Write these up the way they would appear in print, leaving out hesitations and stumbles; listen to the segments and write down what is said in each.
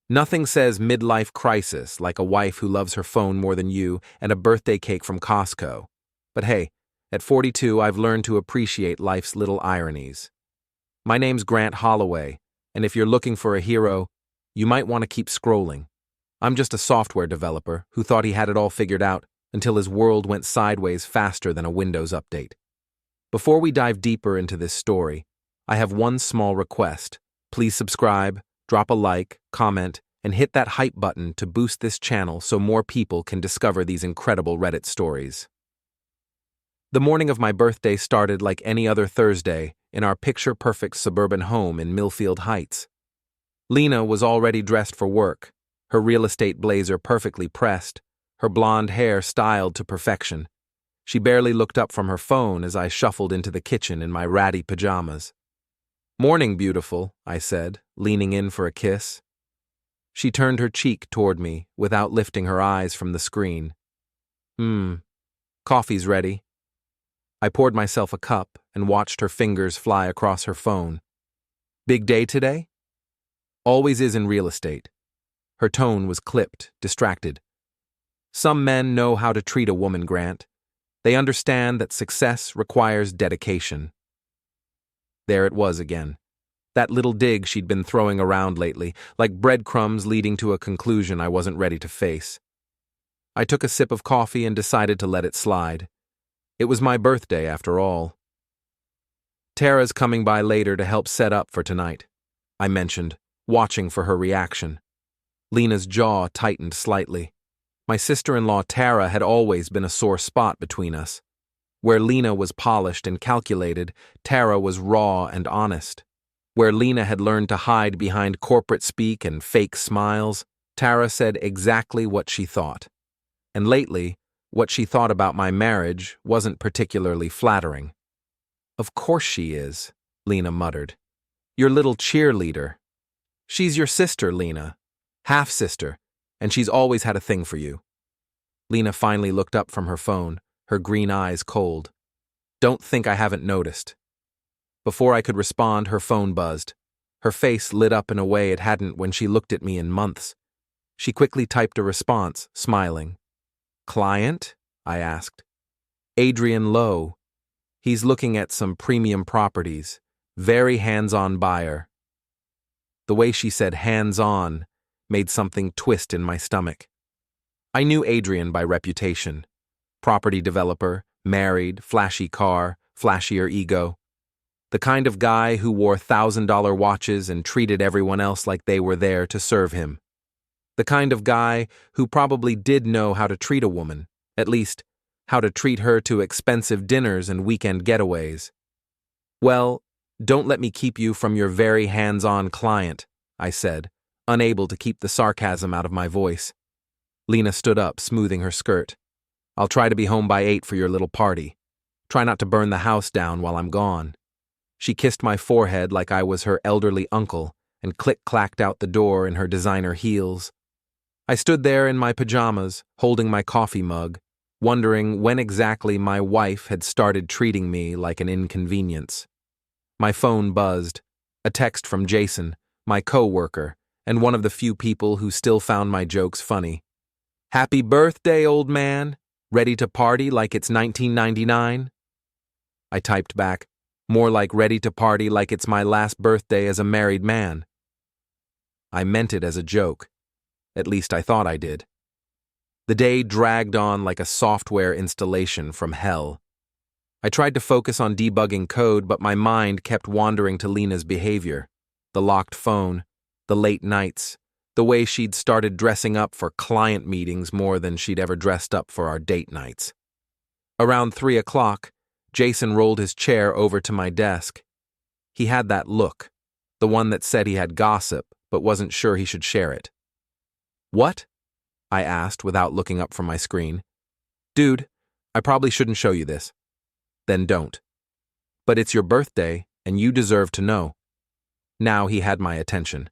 Nothing says midlife crisis like a wife who loves her phone more than you and a birthday cake from Costco. But hey, at 42, I've learned to appreciate life's little ironies. My name's Grant Holloway, and if you're looking for a hero, you might want to keep scrolling. I'm just a software developer who thought he had it all figured out until his world went sideways faster than a Windows update. Before we dive deeper into this story, I have one small request. Please subscribe, drop a like, comment, and hit that hype button to boost this channel so more people can discover these incredible Reddit stories. The morning of my birthday started like any other Thursday in our picture-perfect suburban home in Millfield Heights. Lena was already dressed for work, her real estate blazer perfectly pressed, her blonde hair styled to perfection. She barely looked up from her phone as I shuffled into the kitchen in my ratty pajamas. "Morning, beautiful," I said, leaning in for a kiss. She turned her cheek toward me without lifting her eyes from the screen. Coffee's ready." I poured myself a cup and watched her fingers fly across her phone. "Big day today?" "Always is in real estate." Her tone was clipped, distracted. "Some men know how to treat a woman, Grant. They understand that success requires dedication." There it was again. That little dig she'd been throwing around lately, like breadcrumbs leading to a conclusion I wasn't ready to face. I took a sip of coffee and decided to let it slide. It was my birthday, after all. "Tara's coming by later to help set up for tonight," I mentioned, watching for her reaction. Lena's jaw tightened slightly. My sister-in-law Tara had always been a sore spot between us. Where Lena was polished and calculated, Tara was raw and honest. Where Lena had learned to hide behind corporate speak and fake smiles, Tara said exactly what she thought. And lately, what she thought about my marriage wasn't particularly flattering. "Of course she is," Lena muttered. "Your little cheerleader. She's your sister, Lena. Half-sister, and she's always had a thing for you." Lena finally looked up from her phone, her green eyes cold. "Don't think I haven't noticed." Before I could respond, her phone buzzed. Her face lit up in a way it hadn't when she looked at me in months. She quickly typed a response, smiling. "Client?" I asked. "Adrian Lowe. He's looking at some premium properties. Very hands-on buyer." The way she said hands-on made something twist in my stomach. I knew Adrian by reputation. Property developer, married, flashy car, flashier ego. The kind of guy who wore $1,000 watches and treated everyone else like they were there to serve him. The kind of guy who probably did know how to treat a woman, at least, how to treat her to expensive dinners and weekend getaways. "Well, don't let me keep you from your very hands-on client," I said, unable to keep the sarcasm out of my voice. Lena stood up, smoothing her skirt. "I'll try to be home by 8 for your little party. Try not to burn the house down while I'm gone." She kissed my forehead like I was her elderly uncle and click-clacked out the door in her designer heels. I stood there in my pajamas, holding my coffee mug, wondering when exactly my wife had started treating me like an inconvenience. My phone buzzed. A text from Jason, my co-worker, and one of the few people who still found my jokes funny. "Happy birthday, old man. Ready to party like it's 1999? I typed back, "More like ready to party like it's my last birthday as a married man." I meant it as a joke. At least I thought I did. The day dragged on like a software installation from hell. I tried to focus on debugging code, but my mind kept wandering to Lena's behavior. The locked phone, the late nights, the way she'd started dressing up for client meetings more than she'd ever dressed up for our date nights. Around 3 o'clock, Jason rolled his chair over to my desk. He had that look, the one that said he had gossip, but wasn't sure he should share it. "What?" I asked without looking up from my screen. "Dude, I probably shouldn't show you this." "Then don't. But it's your birthday, and you deserve to know." Now he had my attention.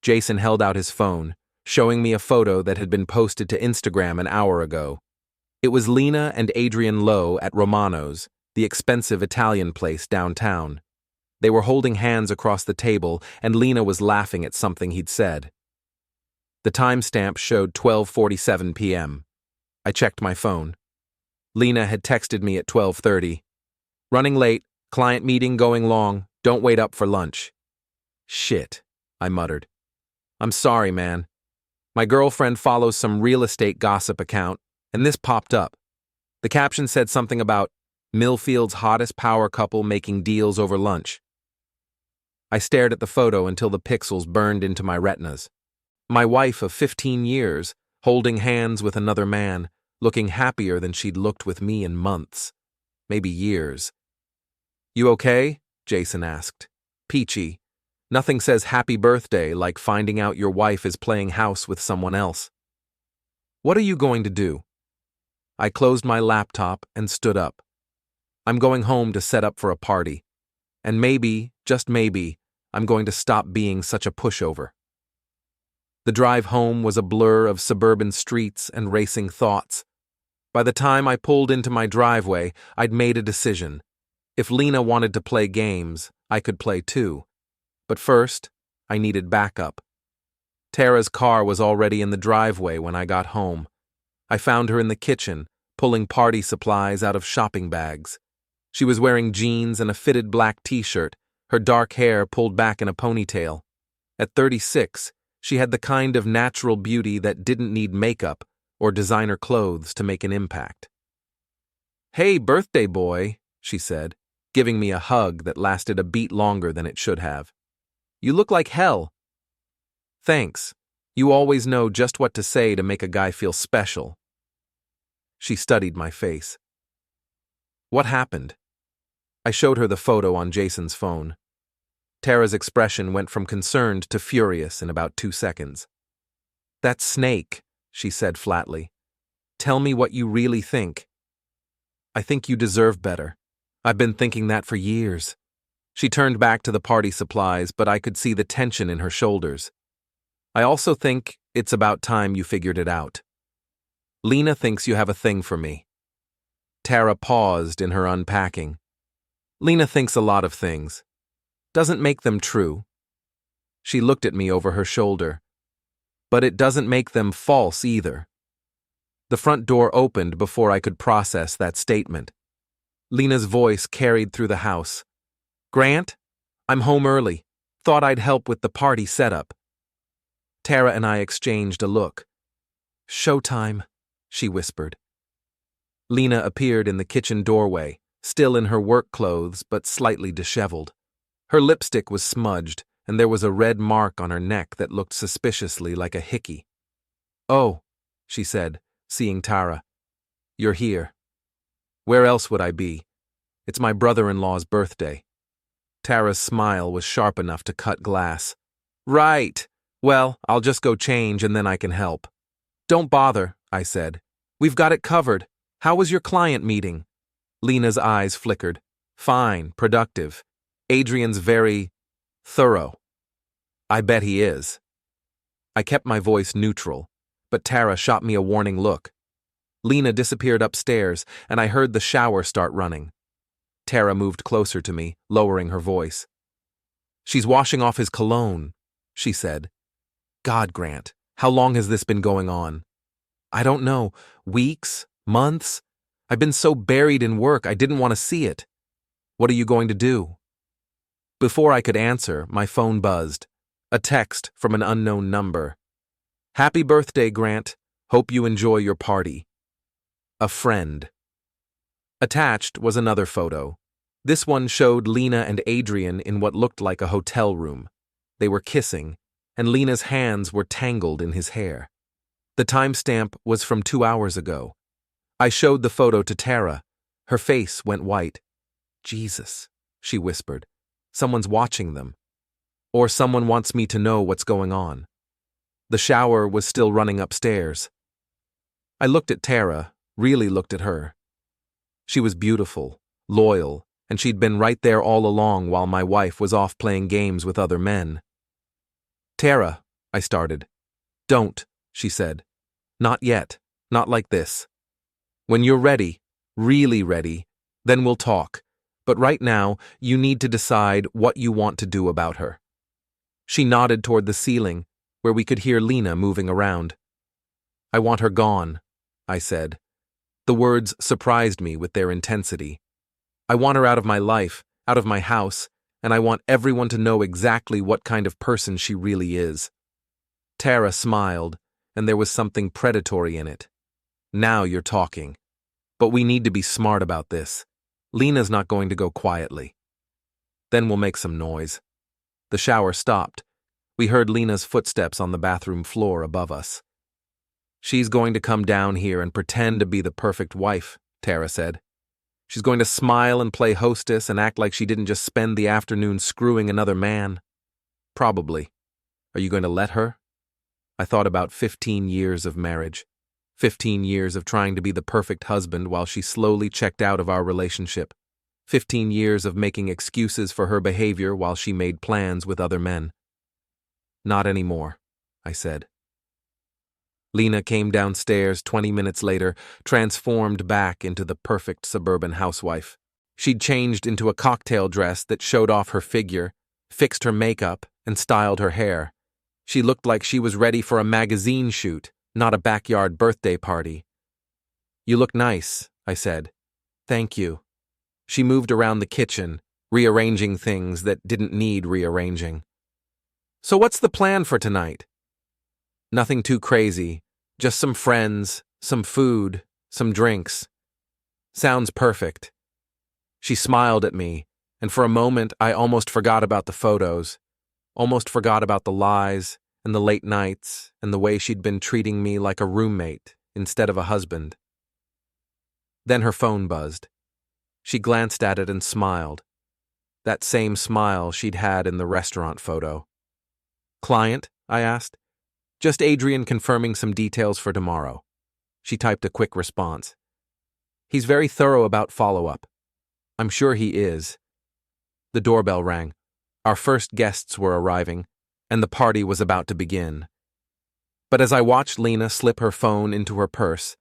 Jason held out his phone, showing me a photo that had been posted to Instagram an hour ago. It was Lena and Adrian Lowe at Romano's, the expensive Italian place downtown. They were holding hands across the table, and Lena was laughing at something he'd said. The timestamp showed 12:47 p.m. I checked my phone. Lena had texted me at 12:30. Running late, client meeting going long, don't wait up for lunch. Shit, I muttered. I'm sorry, man. My girlfriend follows some real estate gossip account, and this popped up. The caption said something about Millfield's hottest power couple making deals over lunch. I stared at the photo until the pixels burned into my retinas. My wife of 15 years, holding hands with another man, looking happier than she'd looked with me in months, maybe years. You okay? Jason asked. Peachy. Nothing says happy birthday like finding out your wife is playing house with someone else. What are you going to do? I closed my laptop and stood up. I'm going home to set up for a party. And maybe, just maybe, I'm going to stop being such a pushover. The drive home was a blur of suburban streets and racing thoughts. By the time I pulled into my driveway, I'd made a decision. If Lena wanted to play games, I could play too. But first, I needed backup. Tara's car was already in the driveway when I got home. I found her in the kitchen, pulling party supplies out of shopping bags. She was wearing jeans and a fitted black t-shirt, her dark hair pulled back in a ponytail. At 36, she had the kind of natural beauty that didn't need makeup or designer clothes to make an impact. Hey, birthday boy, she said, giving me a hug that lasted a beat longer than it should have. You look like hell. Thanks. You always know just what to say to make a guy feel special. She studied my face. What happened? I showed her the photo on Jason's phone. Tara's expression went from concerned to furious in about 2 seconds. That snake, she said flatly. Tell me what you really think. I think you deserve better. I've been thinking that for years. She turned back to the party supplies, but I could see the tension in her shoulders. I also think it's about time you figured it out. Lena thinks you have a thing for me. Tara paused in her unpacking. Lena thinks a lot of things. Doesn't make them true. She looked at me over her shoulder. But it doesn't make them false either. The front door opened before I could process that statement. Lena's voice carried through the house. Grant, I'm home early. Thought I'd help with the party setup. Tara and I exchanged a look. Showtime, she whispered. Lena appeared in the kitchen doorway, still in her work clothes but slightly disheveled. Her lipstick was smudged, and there was a red mark on her neck that looked suspiciously like a hickey. Oh, she said, seeing Tara. You're here. Where else would I be? It's my brother-in-law's birthday. Tara's smile was sharp enough to cut glass. Right. Well, I'll just go change and then I can help. Don't bother, I said. We've got it covered. How was your client meeting? Lena's eyes flickered. Fine, productive. Adrian's very thorough. I bet he is. I kept my voice neutral, but Tara shot me a warning look. Lena disappeared upstairs, and I heard the shower start running. Tara moved closer to me, lowering her voice. She's washing off his cologne, she said. God, Grant, how long has this been going on? I don't know. Weeks? Months? I've been so buried in work I didn't want to see it. What are you going to do? Before I could answer, my phone buzzed. A text from an unknown number. Happy birthday, Grant. Hope you enjoy your party. A friend. Attached was another photo. This one showed Lena and Adrian in what looked like a hotel room. They were kissing, and Lena's hands were tangled in his hair. The timestamp was from 2 hours ago. I showed the photo to Tara. Her face went white. Jesus, she whispered. Someone's watching them. Or someone wants me to know what's going on. The shower was still running upstairs. I looked at Tara, really looked at her. She was beautiful, loyal, and she'd been right there all along while my wife was off playing games with other men. Tara, I started. Don't, she said. Not yet, not like this. When you're ready, really ready, then we'll talk. But right now, you need to decide what you want to do about her. She nodded toward the ceiling, where we could hear Lena moving around. "I want her gone," I said. The words surprised me with their intensity. "I want her out of my life, out of my house, and I want everyone to know exactly what kind of person she really is." Tara smiled, and there was something predatory in it. "Now you're talking. But we need to be smart about this. Lena's not going to go quietly. Then we'll make some noise." The shower stopped. We heard Lena's footsteps on the bathroom floor above us. "She's going to come down here and pretend to be the perfect wife," Tara said. "She's going to smile and play hostess and act like she didn't just spend the afternoon screwing another man." "Probably. Are you going to let her?" I thought about 15 years of marriage. 15 years of trying to be the perfect husband while she slowly checked out of our relationship. 15 years of making excuses for her behavior while she made plans with other men. "Not anymore," I said. Lena came downstairs 20 minutes later, transformed back into the perfect suburban housewife. She'd changed into a cocktail dress that showed off her figure, fixed her makeup, and styled her hair. She looked like she was ready for a magazine shoot, not a backyard birthday party. "You look nice," I said. "Thank you." She moved around the kitchen, rearranging things that didn't need rearranging. "So what's the plan for tonight?" "Nothing too crazy. Just some friends, some food, some drinks." "Sounds perfect." She smiled at me, and for a moment I almost forgot about the photos, almost forgot about the lies and the late nights and the way she'd been treating me like a roommate instead of a husband. Then her phone buzzed. She glanced at it and smiled. That same smile she'd had in the restaurant photo. "Client?" I asked. "Just Adrian confirming some details for tomorrow." She typed a quick response. "He's very thorough about follow-up." "I'm sure he is." The doorbell rang. Our first guests were arriving, and the party was about to begin. But as I watched Lena slip her phone into her purse,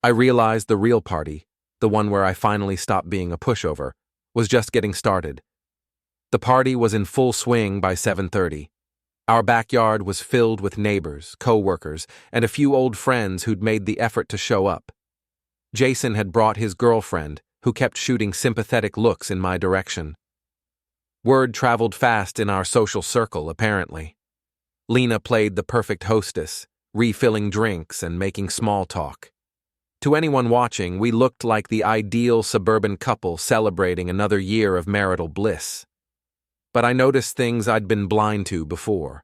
I realized the real party, the one where I finally stopped being a pushover, was just getting started. The party was in full swing by 7:30. Our backyard was filled with neighbors, co-workers, and a few old friends who'd made the effort to show up. Jason had brought his girlfriend, who kept shooting sympathetic looks in my direction. Word traveled fast in our social circle, apparently. Lena played the perfect hostess, refilling drinks and making small talk. To anyone watching, we looked like the ideal suburban couple celebrating another year of marital bliss. But I noticed things I'd been blind to before.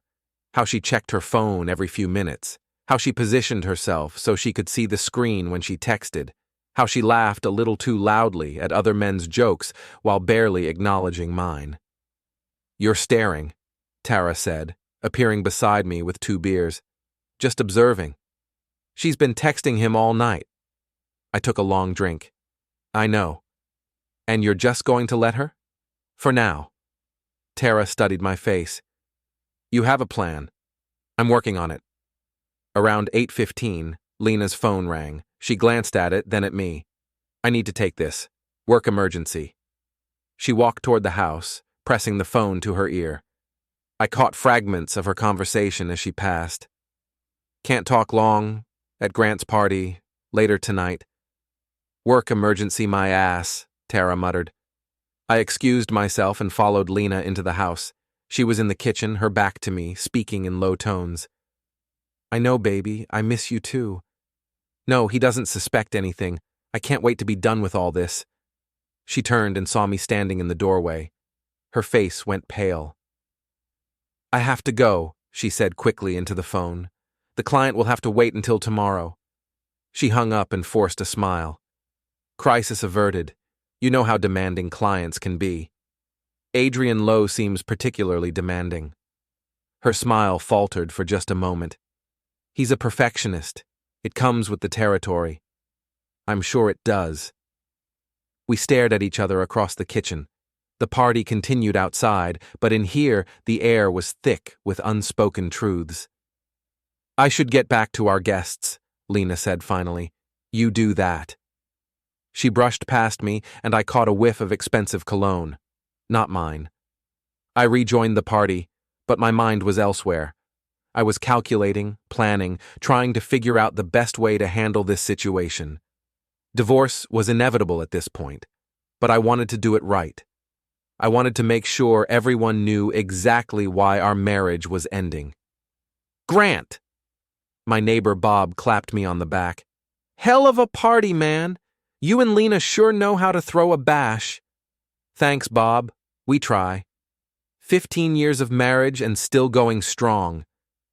How she checked her phone every few minutes, how she positioned herself so she could see the screen when she texted, how she laughed a little too loudly at other men's jokes while barely acknowledging mine. "You're staring," Tara said, appearing beside me with 2 beers. "Just observing." "She's been texting him all night." I took a long drink. "I know." "And you're just going to let her?" "For now." Tara studied my face. "You have a plan." "I'm working on it." Around 8:15, Lena's phone rang. She glanced at it, then at me. "I need to take this. Work emergency." She walked toward the house, pressing the phone to her ear. I caught fragments of her conversation as she passed. "Can't talk long. At Grant's party. Later tonight." "Work emergency my ass," Tara muttered. I excused myself and followed Lena into the house. She was in the kitchen, her back to me, speaking in low tones. "I know, baby. I miss you too." "No, he doesn't suspect anything. I can't wait to be done with all this." She turned and saw me standing in the doorway. Her face went pale. "I have to go," she said quickly into the phone. "The client will have to wait until tomorrow." She hung up and forced a smile. "Crisis averted. You know how demanding clients can be. Adrian Lowe seems particularly demanding." Her smile faltered for just a moment. "He's a perfectionist. It comes with the territory." "I'm sure it does." We stared at each other across the kitchen. The party continued outside, but in here the air was thick with unspoken truths. "I should get back to our guests," Lena said finally. "You do that." She brushed past me, and I caught a whiff of expensive cologne. Not mine. I rejoined the party, but my mind was elsewhere. I was calculating, planning, trying to figure out the best way to handle this situation. Divorce was inevitable at this point, but I wanted to do it right. I wanted to make sure everyone knew exactly why our marriage was ending. "Grant!" My neighbor Bob clapped me on the back. "Hell of a party, man! You and Lena sure know how to throw a bash." "Thanks, Bob. We try. 15 years of marriage and still going strong.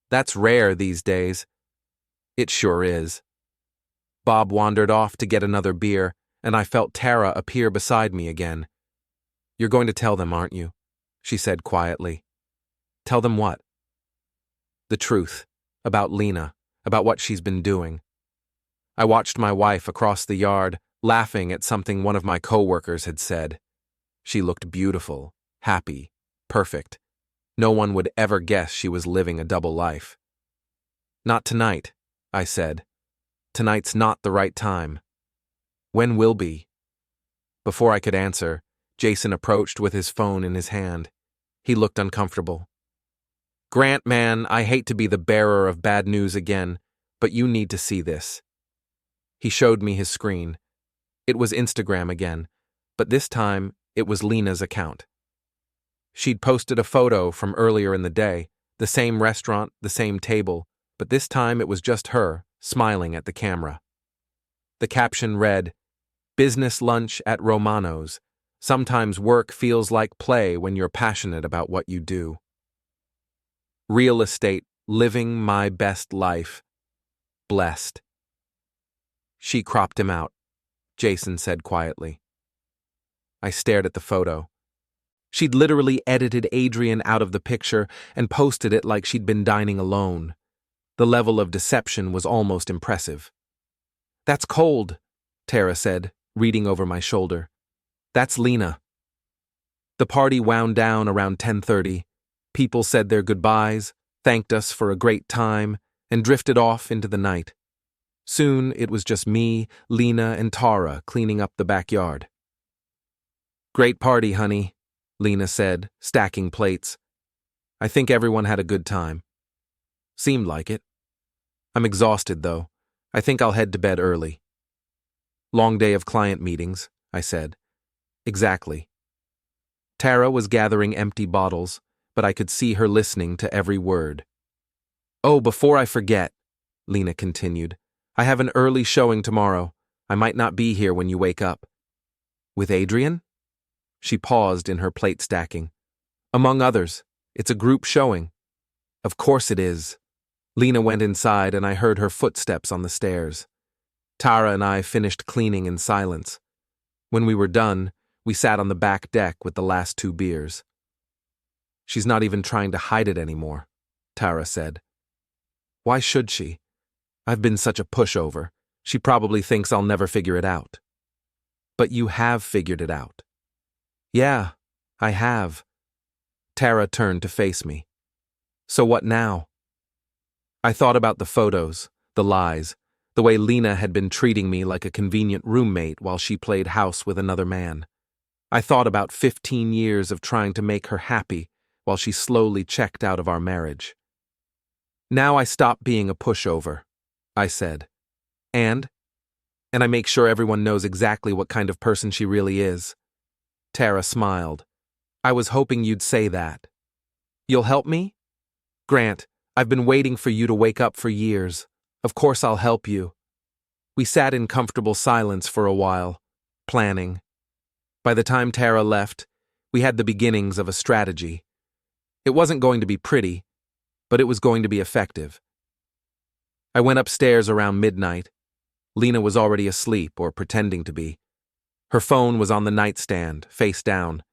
That's rare these days." "It sure is." Bob wandered off to get another beer, and I felt Tara appear beside me again. "You're going to tell them, aren't you?" she said quietly. "Tell them what?" "The truth. About Lena. About what she's been doing." I watched my wife across the yard, laughing at something one of my coworkers had said. She looked beautiful, happy, perfect. No one would ever guess she was living a double life. "Not tonight," I said. "Tonight's not the right time." "When will be?" Before I could answer, Jason approached with his phone in his hand. He looked uncomfortable. "Grant, man, I hate to be the bearer of bad news again, but you need to see this." He showed me his screen. It was Instagram again, but this time it was Lena's account. She'd posted a photo from earlier in the day, the same restaurant, the same table, but this time it was just her, smiling at the camera. The caption read, "Business lunch at Romano's. Sometimes work feels like play when you're passionate about what you do. Real estate, living my best life. Blessed." "She cropped him out," Jason said quietly. I stared at the photo. She'd literally edited Adrian out of the picture and posted it like she'd been dining alone. The level of deception was almost impressive. "That's cold," Tara said, reading over my shoulder. "That's Lena." The party wound down around 10:30. People said their goodbyes, thanked us for a great time, and drifted off into the night. Soon it was just me, Lena, and Tara cleaning up the backyard. "Great party, honey," Lena said, stacking plates. "I think everyone had a good time." Seemed like it. "I'm exhausted, though. I think I'll head to bed early." "Long day of client meetings," I said. "Exactly." Tara was gathering empty bottles, but I could see her listening to every word. "Oh, before I forget," Lena continued, "I have an early showing tomorrow. I might not be here when you wake up." "With Adrian?" She paused in her plate stacking. "Among others. It's a group showing." "Of course it is." Lena went inside and I heard her footsteps on the stairs. Tara and I finished cleaning in silence. When we were done, we sat on the back deck with the last 2 beers. "She's not even trying to hide it anymore," Tara said. "Why should she? I've been such a pushover. She probably thinks I'll never figure it out." "But you have figured it out." "Yeah, I have." Tara turned to face me. "So what now?" I thought about the photos, the lies, the way Lena had been treating me like a convenient roommate while she played house with another man. I thought about 15 years of trying to make her happy while she slowly checked out of our marriage. "Now I stop being a pushover," I said. And I make sure everyone knows exactly what kind of person she really is." Tara smiled. "I was hoping you'd say that." "You'll help me?" "Grant, I've been waiting for you to wake up for years. Of course I'll help you." We sat in comfortable silence for a while, planning. By the time Tara left, we had the beginnings of a strategy. It wasn't going to be pretty, but it was going to be effective. I went upstairs around midnight. Lena was already asleep or pretending to be. Her phone was on the nightstand, face down.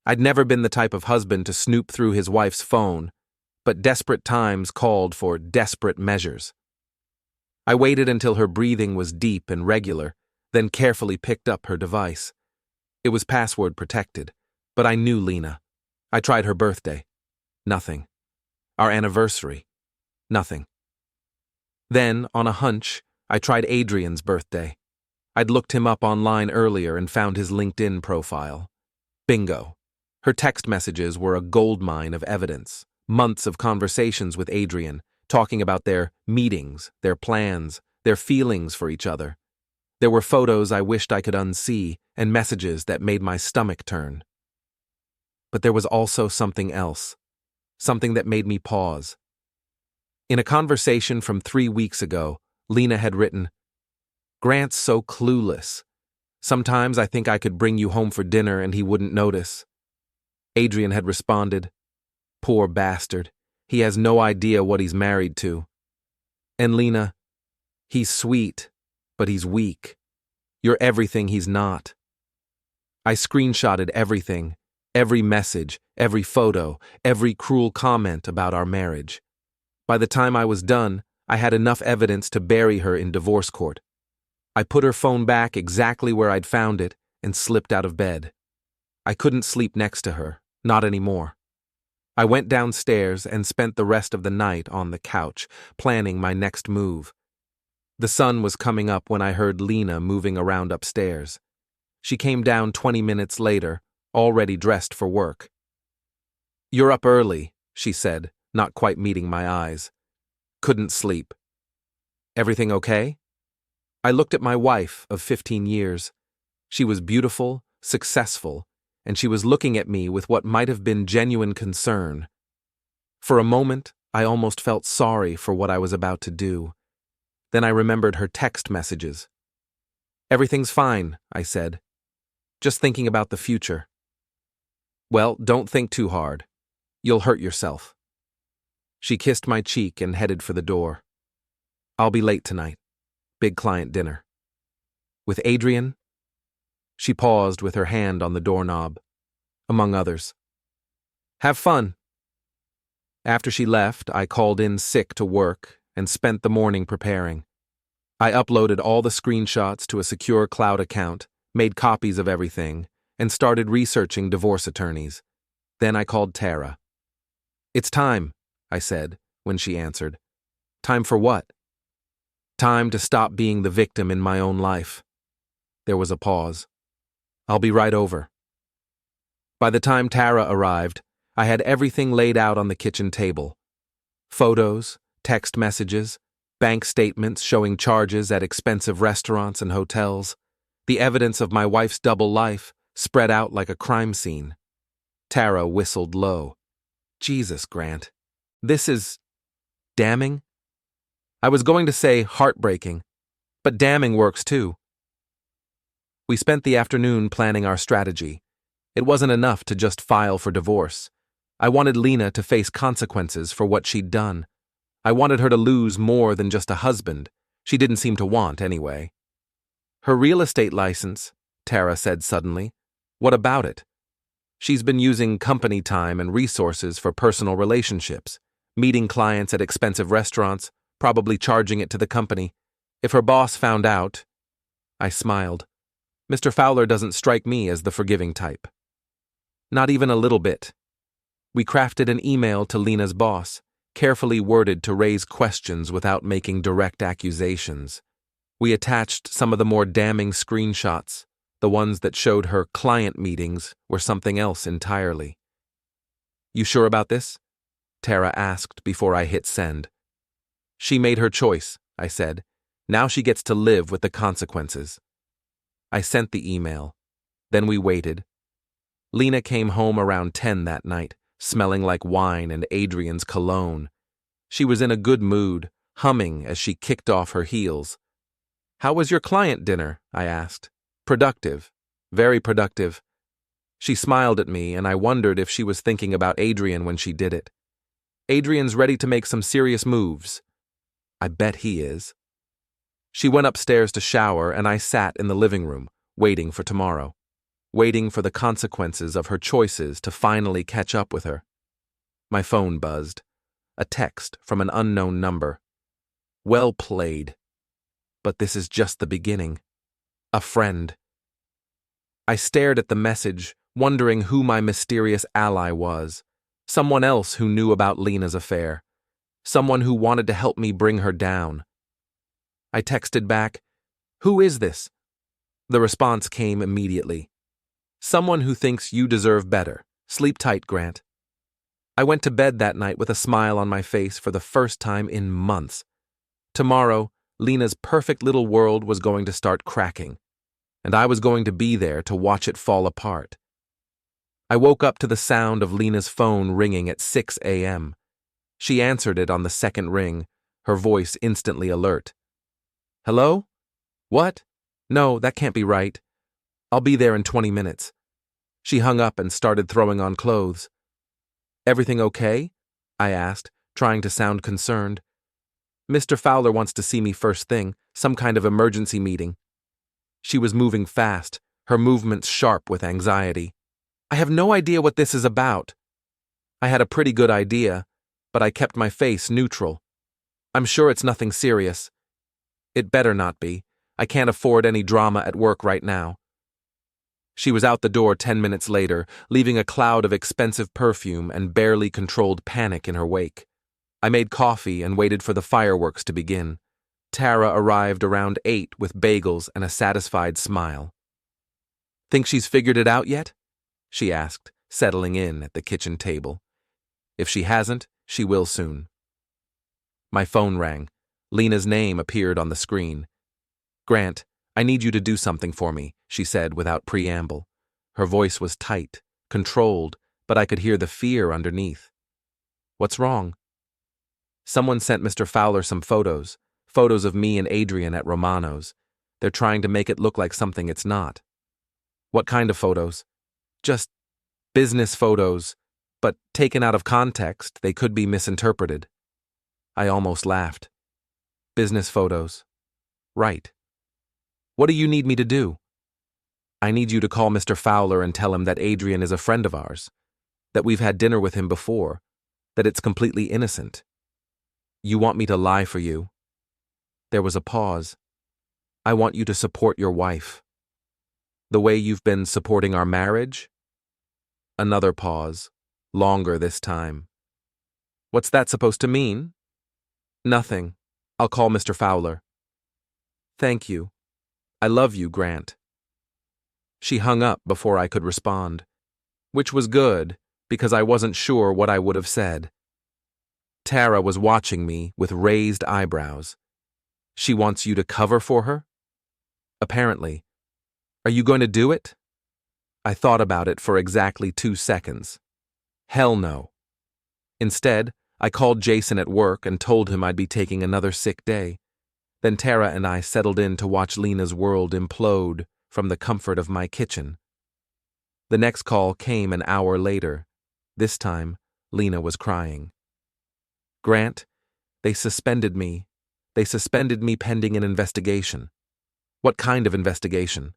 I'd never been the type of husband to snoop through his wife's phone, but desperate times called for desperate measures. I waited until her breathing was deep and regular, then carefully picked up her device. It was password protected, but I knew Lena. I tried her birthday. Nothing. Our anniversary. Nothing. Then, on a hunch, I tried Adrian's birthday. I'd looked him up online earlier and found his LinkedIn profile. Bingo. Her text messages were a goldmine of evidence, Months of conversations with Adrian, talking about their meetings, their plans, their feelings for each other. There were photos I wished I could unsee and messages that made my stomach turn. But there was also something else, something that made me pause. In a conversation from 3 weeks ago, Lena had written, "Grant's so clueless. Sometimes I think I could bring you home for dinner and he wouldn't notice." Adrian had responded, "Poor bastard. He has no idea what he's married to." And Lena, "He's sweet, but he's weak. You're everything he's not." I screenshotted everything, every message, every photo, every cruel comment about our marriage. By the time I was done, I had enough evidence to bury her in divorce court. I put her phone back exactly where I'd found it and slipped out of bed. I couldn't sleep next to her, not anymore. I went downstairs and spent the rest of the night on the couch, planning my next move. The sun was coming up when I heard Lena moving around upstairs. She came down 20 minutes later, already dressed for work. "You're up early," she said, not quite meeting my eyes. "Couldn't sleep." "Everything okay?" I looked at my wife of 15 years. She was beautiful, successful, and she was looking at me with what might have been genuine concern. For a moment, I almost felt sorry for what I was about to do. Then I remembered her text messages. "Everything's fine," I said. "Just thinking about the future." "Well, don't think too hard. You'll hurt yourself." She kissed my cheek and headed for the door. "I'll be late tonight. Big client dinner." "With Adrian?" She paused with her hand on the doorknob. "Among others." "Have fun." After she left, I called in sick to work and spent the morning preparing. I uploaded all the screenshots to a secure cloud account, made copies of everything, and started researching divorce attorneys. Then I called Tara. "It's time," I said, when she answered. "Time for what?" "Time to stop being the victim in my own life." There was a pause. "I'll be right over." By the time Tara arrived, I had everything laid out on the kitchen table. Photos, text messages, bank statements showing charges at expensive restaurants and hotels, the evidence of my wife's double life spread out like a crime scene. Tara whistled low. "Jesus, Grant. This is damning?" I was going to say heartbreaking, but damning works too. We spent the afternoon planning our strategy. It wasn't enough to just file for divorce. I wanted Lena to face consequences for what she'd done. I wanted her to lose more than just a husband. She didn't seem to want, anyway. "Her real estate license," Tara said suddenly. "What about it?" "She's been using company time and resources for personal relationships, meeting clients at expensive restaurants, probably charging it to the company. If her boss found out..." I smiled. "Mr. Fowler doesn't strike me as the forgiving type." "Not even a little bit." We crafted an email to Lena's boss, carefully worded to raise questions without making direct accusations. We attached some of the more damning screenshots, the ones that showed her client meetings were something else entirely. "You sure about this?" Tara asked before I hit send. "She made her choice," I said. "Now she gets to live with the consequences." I sent the email. Then we waited. Lena came home around 10 that night, smelling like wine and Adrian's cologne. She was in a good mood, humming as she kicked off her heels. "How was your client dinner?" I asked. "Productive. Very productive." She smiled at me, and I wondered if she was thinking about Adrian when she did it. "Adrian's ready to make some serious moves." "I bet he is." She went upstairs to shower, and I sat in the living room, waiting for tomorrow, waiting for the consequences of her choices to finally catch up with her. My phone buzzed. A text from an unknown number. Well played. But this is just the beginning. A friend. I stared at the message, wondering who my mysterious ally was. Someone else who knew about Lena's affair. Someone who wanted to help me bring her down. I texted back, "Who is this?" The response came immediately. "Someone who thinks you deserve better. Sleep tight, Grant." I went to bed that night with a smile on my face for the first time in months. Tomorrow, Lena's perfect little world was going to start cracking, and I was going to be there to watch it fall apart. I woke up to the sound of Lena's phone ringing at 6 a.m. She answered it on the second ring, her voice instantly alert. "Hello? What? No, that can't be right. I'll be there in 20 minutes. She hung up and started throwing on clothes. "Everything okay?" I asked, trying to sound concerned. "Mr. Fowler wants to see me first thing, some kind of emergency meeting." She was moving fast, her movements sharp with anxiety. "I have no idea what this is about." I had a pretty good idea, but I kept my face neutral. "I'm sure it's nothing serious." "It better not be. I can't afford any drama at work right now." She was out the door 10 minutes later, leaving a cloud of expensive perfume and barely controlled panic in her wake. I made coffee and waited for the fireworks to begin. Tara arrived around 8 with bagels and a satisfied smile. "Think she's figured it out yet?" she asked, settling in at the kitchen table. "If she hasn't, she will soon." My phone rang. Lena's name appeared on the screen. "Grant, I need you to do something for me," she said without preamble. Her voice was tight, controlled, but I could hear the fear underneath. "What's wrong?" "Someone sent Mr. Fowler some photos of me and Adrian at Romano's. They're trying to make it look like something it's not." "What kind of photos?" "Just business photos, but taken out of context, they could be misinterpreted." I almost laughed. "Business photos. Right. What do you need me to do?" "I need you to call Mr. Fowler and tell him that Adrian is a friend of ours, that we've had dinner with him before, that it's completely innocent." "You want me to lie for you?" There was a pause. "I want you to support your wife." "The way you've been supporting our marriage?" Another pause, longer this time. "What's that supposed to mean?" "Nothing. I'll call Mr. Fowler." "Thank you. I love you, Grant." She hung up before I could respond, which was good because I wasn't sure what I would have said. Tara was watching me with raised eyebrows. "She wants you to cover for her?" "Apparently. Are you going to do it?" I thought about it for exactly 2 seconds. Hell no. Instead, I called Jason at work and told him I'd be taking another sick day. Then Tara and I settled in to watch Lena's world implode from the comfort of my kitchen. The next call came an hour later. This time, Lena was crying. "Grant, they suspended me. They suspended me pending an investigation." "What kind of investigation?"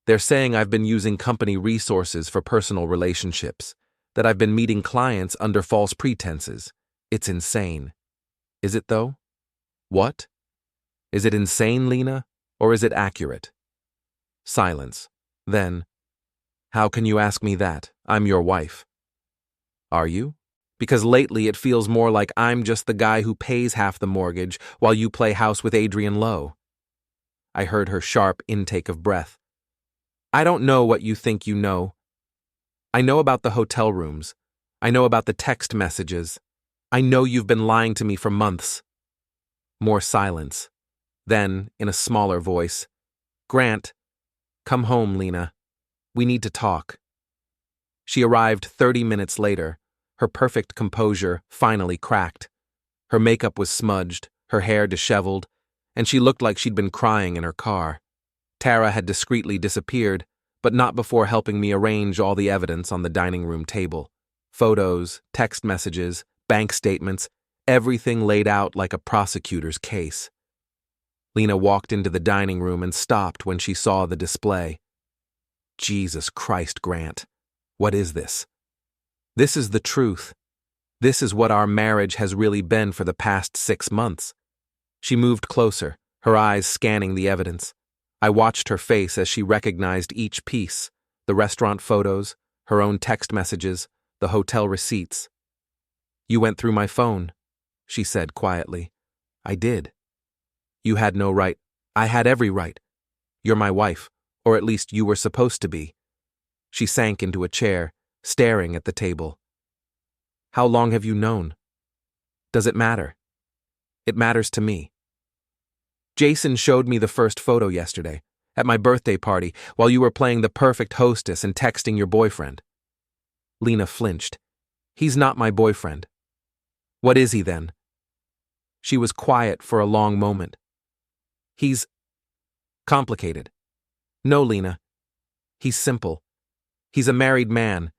"They're saying I've been using company resources for personal relationships, that I've been meeting clients under false pretenses. It's insane." "Is it though?" "What? Is it insane, Lena, or is it accurate?" Silence. Then, "How can you ask me that? I'm your wife." "Are you? Because lately it feels more like I'm just the guy who pays half the mortgage while you play house with Adrian Lowe." I heard her sharp intake of breath. "I don't know what you think you know. I know about the hotel rooms. I know about the text messages. I know you've been lying to me for months." More silence. Then, in a smaller voice, "Grant, come home, Lena. We need to talk." She arrived 30 minutes later, her perfect composure finally cracked. Her makeup was smudged, her hair disheveled, and she looked like she'd been crying in her car. Tara had discreetly disappeared, but not before helping me arrange all the evidence on the dining room table. Photos, text messages, bank statements, everything laid out like a prosecutor's case. Lena walked into the dining room and stopped when she saw the display. "Jesus Christ, Grant. What is this?" "This is the truth. This is what our marriage has really been for the past 6 months." She moved closer, her eyes scanning the evidence. I watched her face as she recognized each piece, the restaurant photos, her own text messages, the hotel receipts. "You went through my phone," she said quietly. "I did." "You had no right." "I had every right. You're my wife, or at least you were supposed to be." She sank into a chair, staring at the table. How long have you known? Does it matter? It matters to me. Jason showed me the first photo yesterday, at my birthday party, while you were playing the perfect hostess and texting your boyfriend. Lena flinched. He's not my boyfriend. What is he then? She was quiet for a long moment. He's complicated. No, Lena. He's simple. He's a married man.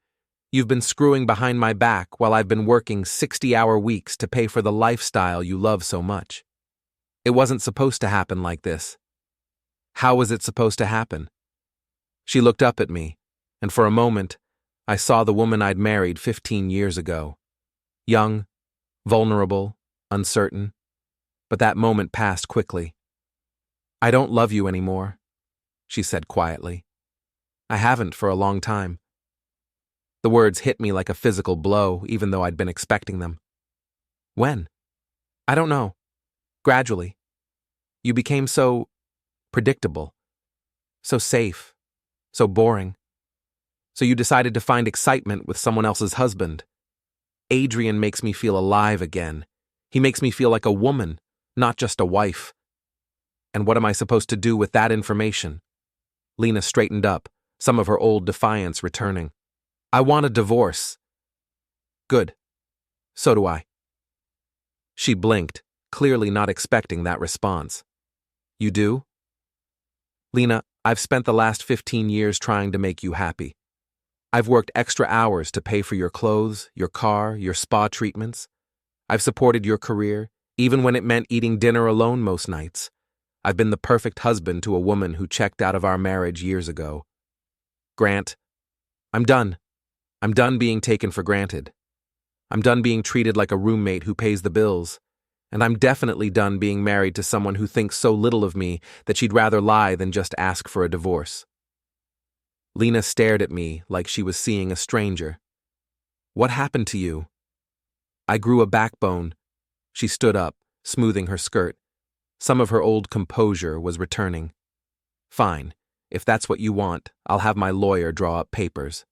You've been screwing behind my back while I've been working 60-hour weeks to pay for the lifestyle you love so much. It wasn't supposed to happen like this. How was it supposed to happen? She looked up at me, and for a moment, I saw the woman I'd married 15 years ago. Young, vulnerable, uncertain. But that moment passed quickly. I don't love you anymore, she said quietly. I haven't for a long time. The words hit me like a physical blow, even though I'd been expecting them. When? I don't know. Gradually. You became so predictable, so safe, so boring. So you decided to find excitement with someone else's husband. Adrian makes me feel alive again. He makes me feel like a woman, not just a wife. And what am I supposed to do with that information? Lena straightened up, some of her old defiance returning. I want a divorce. Good. So do I. She blinked, clearly not expecting that response. You do? Lena, I've spent the last 15 years trying to make you happy. I've worked extra hours to pay for your clothes, your car, your spa treatments. I've supported your career, even when it meant eating dinner alone most nights. I've been the perfect husband to a woman who checked out of our marriage years ago. Grant, I'm done. I'm done being taken for granted. I'm done being treated like a roommate who pays the bills. And I'm definitely done being married to someone who thinks so little of me that she'd rather lie than just ask for a divorce. Lena stared at me like she was seeing a stranger. What happened to you? I grew a backbone. She stood up, smoothing her skirt. Some of her old composure was returning. Fine. If that's what you want, I'll have my lawyer draw up papers.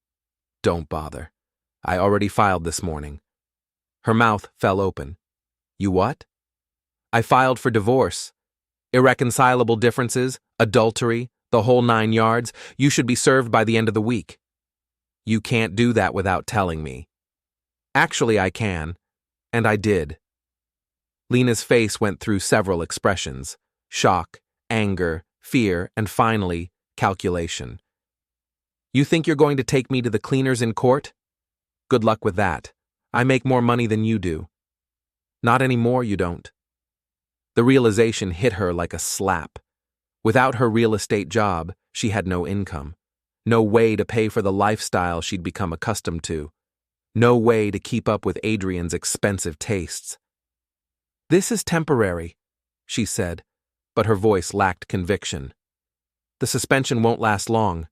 Don't bother. I already filed this morning. Her mouth fell open. You what? I filed for divorce. Irreconcilable differences, adultery, the whole 9 yards. You should be served by the end of the week. You can't do that without telling me. Actually, I can. And I did. Lena's face went through several expressions: shock, anger, fear, and finally, calculation. You think you're going to take me to the cleaners in court? Good luck with that. I make more money than you do. Not anymore, you don't. The realization hit her like a slap. Without her real estate job, she had no income. No way to pay for the lifestyle she'd become accustomed to. No way to keep up with Adrian's expensive tastes. This is temporary, she said, but her voice lacked conviction. The suspension won't last long.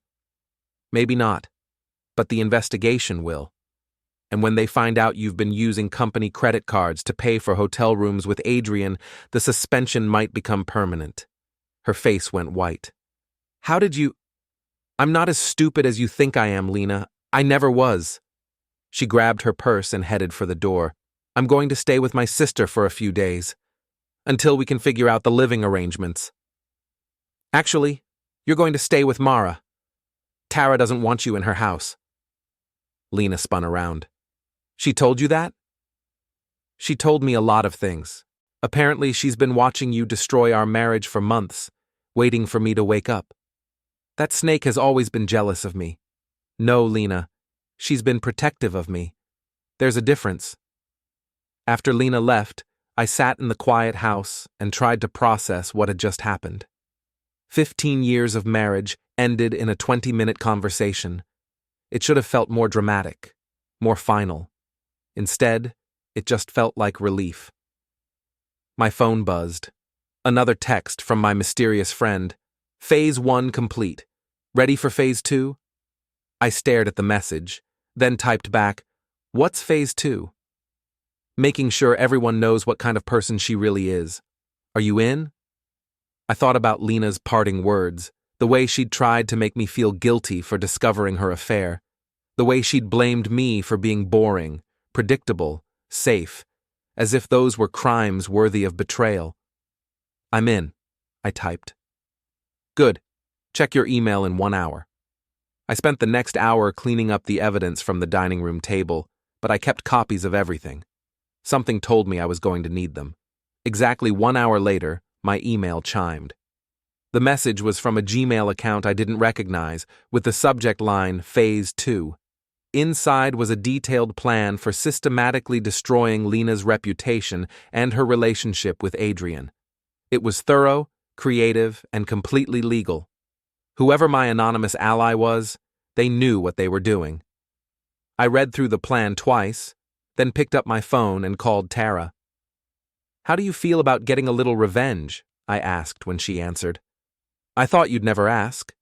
Maybe not, but the investigation will. And when they find out you've been using company credit cards to pay for hotel rooms with Adrian, the suspension might become permanent. Her face went white. How did you... I'm not as stupid as you think I am, Lena. I never was. She grabbed her purse and headed for the door. I'm going to stay with my sister for a few days, until we can figure out the living arrangements. Actually, you're going to stay with Mara. Tara doesn't want you in her house. Lena spun around. She told you that? She told me a lot of things. Apparently, she's been watching you destroy our marriage for months, waiting for me to wake up. That snake has always been jealous of me. No, Lena, she's been protective of me. There's a difference. After Lena left, I sat in the quiet house and tried to process what had just happened. 15 years of marriage ended in a 20-minute conversation. It should have felt more dramatic, more final. Instead, it just felt like relief. My phone buzzed. Another text from my mysterious friend. Phase 1 complete. Ready for Phase 2? I stared at the message, then typed back, What's Phase 2? Making sure everyone knows what kind of person she really is. Are you in? I thought about Lena's parting words, the way she'd tried to make me feel guilty for discovering her affair, the way she'd blamed me for being boring, predictable, safe, as if those were crimes worthy of betrayal. "I'm in," I typed. "Good. Check your email in 1 hour." I spent the next hour cleaning up the evidence from the dining room table, but I kept copies of everything. Something told me I was going to need them. Exactly 1 hour later, my email chimed. The message was from a Gmail account I didn't recognize, with the subject line, Phase 2. Inside was a detailed plan for systematically destroying Lena's reputation and her relationship with Adrian. It was thorough, creative, and completely legal. Whoever my anonymous ally was, they knew what they were doing. I read through the plan twice, then picked up my phone and called Tara. "How do you feel about getting a little revenge?" I asked when she answered. "I thought you'd never ask."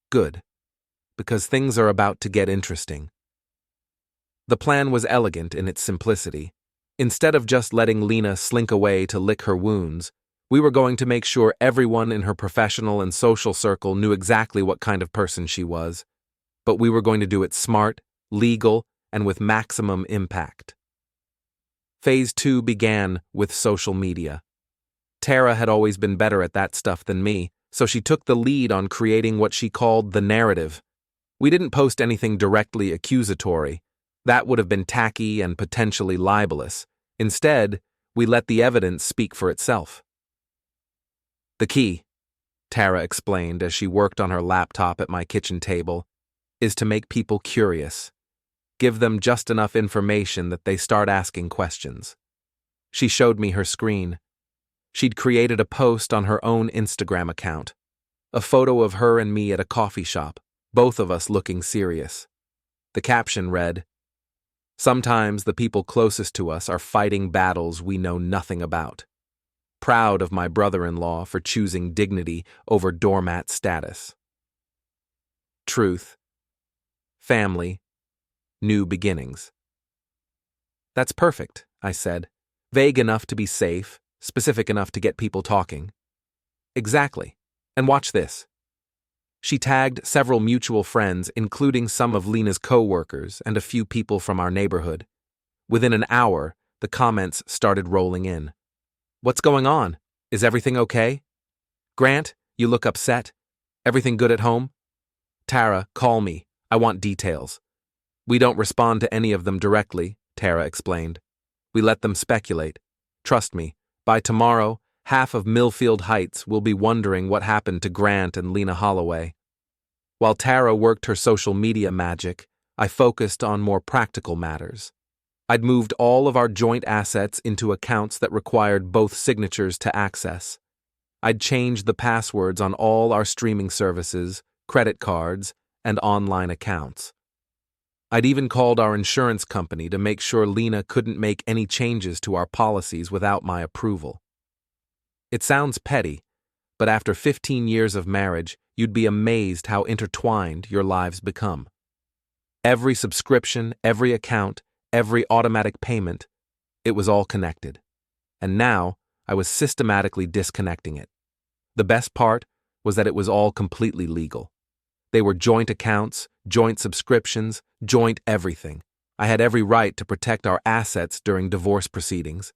"Good, because things are about to get interesting." The plan was elegant in its simplicity. Instead of just letting Lena slink away to lick her wounds, we were going to make sure everyone in her professional and social circle knew exactly what kind of person she was. But we were going to do it smart, legal, and with maximum impact. Phase 2 began with social media. Tara had always been better at that stuff than me, so she took the lead on creating what she called the narrative. We didn't post anything directly accusatory. That would have been tacky and potentially libelous. Instead, we let the evidence speak for itself. "The key," Tara explained as she worked on her laptop at my kitchen table, "is to make people curious. Give them just enough information that they start asking questions." She showed me her screen. She'd created a post on her own Instagram account, a photo of her and me at a coffee shop, both of us looking serious. The caption read, "Sometimes the people closest to us are fighting battles we know nothing about. Proud of my brother-in-law for choosing dignity over doormat status. Truth. Family. New beginnings." "That's perfect," I said. "Vague enough to be safe, specific enough to get people talking." "Exactly. And watch this." She tagged several mutual friends, including some of Lena's co-workers and a few people from our neighborhood. Within an hour, the comments started rolling in. "What's going on? Is everything okay? Grant, you look upset. Everything good at home? Tara, call me. I want details." "We don't respond to any of them directly," Tara explained. "We let them speculate. Trust me, by tomorrow, half of Millfield Heights will be wondering what happened to Grant and Lena Holloway." While Tara worked her social media magic, I focused on more practical matters. I'd moved all of our joint assets into accounts that required both signatures to access. I'd changed the passwords on all our streaming services, credit cards, and online accounts. I'd even called our insurance company to make sure Lena couldn't make any changes to our policies without my approval. It sounds petty, but after 15 years of marriage, you'd be amazed how intertwined your lives become. Every subscription, every account, every automatic payment, it was all connected. And now, I was systematically disconnecting it. The best part was that it was all completely legal. They were joint accounts, joint subscriptions, joint everything. I had every right to protect our assets during divorce proceedings.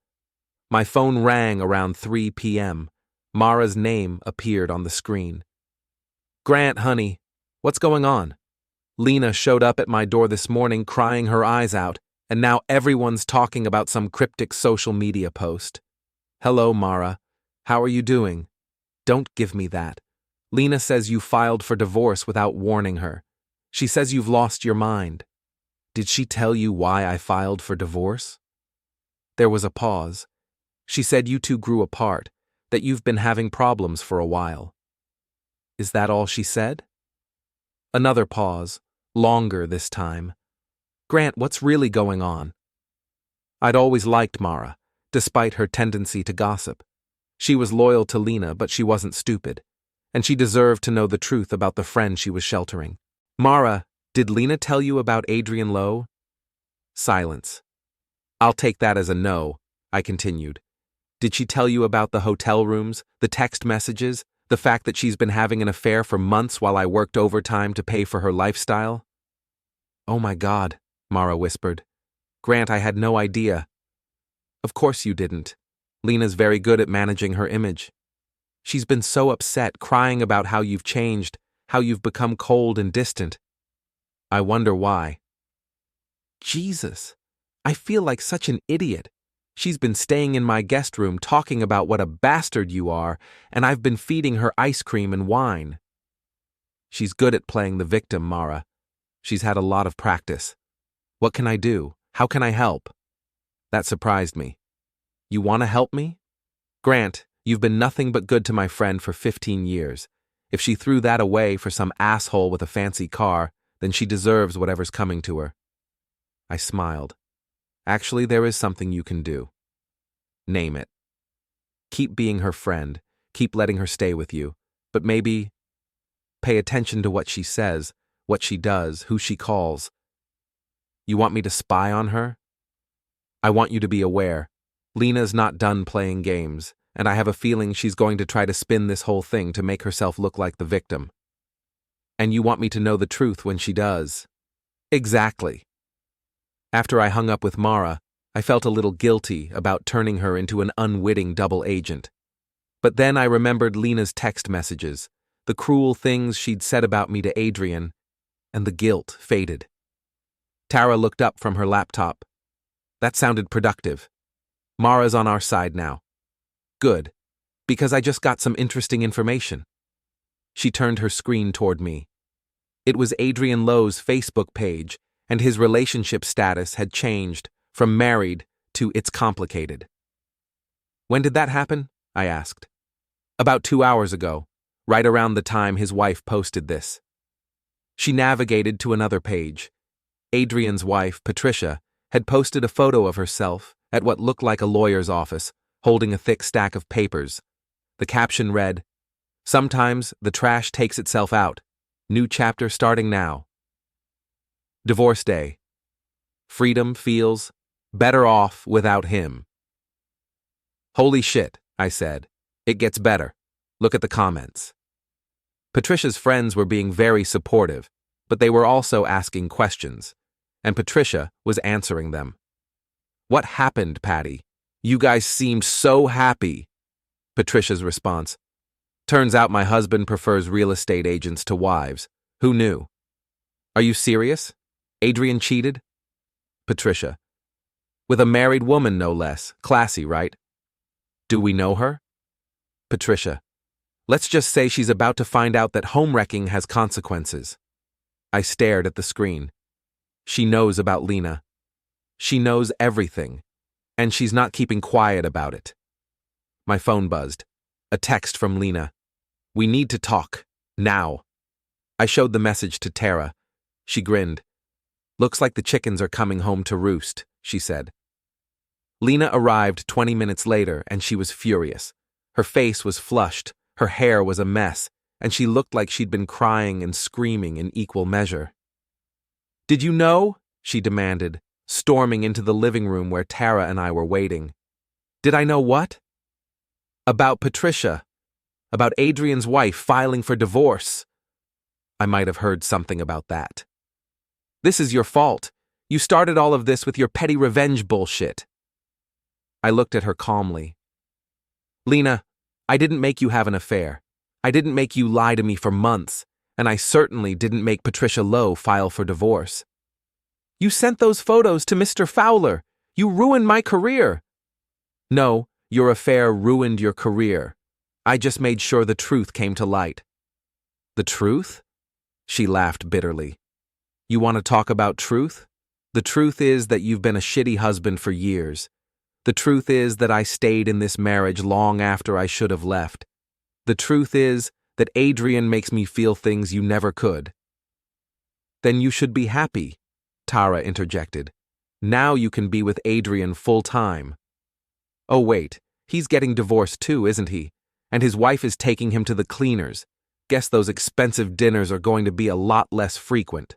My phone rang around 3 p.m. Mara's name appeared on the screen. "Grant, honey, what's going on? Lena showed up at my door this morning crying her eyes out, and now everyone's talking about some cryptic social media post." "Hello, Mara. How are you doing?" "Don't give me that. Lena says you filed for divorce without warning her. She says you've lost your mind." "Did she tell you why I filed for divorce?" There was a pause. "She said you two grew apart, that you've been having problems for a while." "Is that all she said?" Another pause, longer this time. "Grant, what's really going on?" I'd always liked Mara, despite her tendency to gossip. She was loyal to Lena, but she wasn't stupid, and she deserved to know the truth about the friend she was sheltering. "Mara, did Lena tell you about Adrian Lowe?" Silence. "I'll take that as a no," I continued. "Did she tell you about the hotel rooms, the text messages, the fact that she's been having an affair for months while I worked overtime to pay for her lifestyle?" "Oh my God," Mara whispered. Grant, I had no idea. Of course you didn't. Lena's very good at managing her image. She's been so upset, crying about how you've changed, how you've become cold and distant. I wonder why. Jesus, I feel like such an idiot. She's been staying in my guest room talking about what a bastard you are, and I've been feeding her ice cream and wine. She's good at playing the victim, Mara. She's had a lot of practice. What can I do? How can I help? That surprised me. You want to help me? Grant, you've been nothing but good to my friend for 15 years. If she threw that away for some asshole with a fancy car, then she deserves whatever's coming to her. I smiled. Actually, there is something you can do. Name it. Keep being her friend, keep letting her stay with you, but maybe pay attention to what she says, what she does, who she calls. You want me to spy on her? I want you to be aware. Lena's not done playing games, and I have a feeling she's going to try to spin this whole thing to make herself look like the victim. And you want me to know the truth when she does? Exactly. After I hung up with Mara, I felt a little guilty about turning her into an unwitting double agent. But then I remembered Lena's text messages, the cruel things she'd said about me to Adrian, and the guilt faded. Tara looked up from her laptop. That sounded productive. Mara's on our side now. Good, because I just got some interesting information. She turned her screen toward me. It was Adrian Lowe's Facebook page, and his relationship status had changed from married to it's complicated. When did that happen? I asked. About 2 hours ago, right around the time his wife posted this. She navigated to another page. Adrian's wife, Patricia, had posted a photo of herself at what looked like a lawyer's office, holding a thick stack of papers. The caption read, "Sometimes the trash takes itself out. New chapter starting now. Divorce day. Freedom feels better off without him." Holy shit, I said. It gets better. Look at the comments. Patricia's friends were being very supportive, but they were also asking questions, and Patricia was answering them. What happened, Patty? You guys seemed so happy. Patricia's response. Turns out my husband prefers real estate agents to wives. Who knew? Are you serious? Adrian cheated? Patricia. With a married woman, no less. Classy, right? Do we know her? Patricia. Let's just say she's about to find out that homewrecking has consequences. I stared at the screen. She knows about Lena. She knows everything, and she's not keeping quiet about it. My phone buzzed. A text from Lena. We need to talk. Now. I showed the message to Tara. She grinned. Looks like the chickens are coming home to roost, she said. Lena arrived 20 minutes later, and she was furious. Her face was flushed, her hair was a mess, and she looked like she'd been crying and screaming in equal measure. Did you know? She demanded, storming into the living room where Tara and I were waiting. Did I know what? About Patricia. About Adrian's wife filing for divorce. I might have heard something about that. This is your fault. You started all of this with your petty revenge bullshit. I looked at her calmly. Lena, I didn't make you have an affair. I didn't make you lie to me for months, and I certainly didn't make Patricia Lowe file for divorce. You sent those photos to Mr. Fowler. You ruined my career. No, your affair ruined your career. I just made sure the truth came to light. The truth? She laughed bitterly. You want to talk about truth? The truth is that you've been a shitty husband for years. The truth is that I stayed in this marriage long after I should have left. The truth is that Adrian makes me feel things you never could. Then you should be happy, Tara interjected. Now you can be with Adrian full time. Oh wait, he's getting divorced too, isn't he? And his wife is taking him to the cleaners. Guess those expensive dinners are going to be a lot less frequent.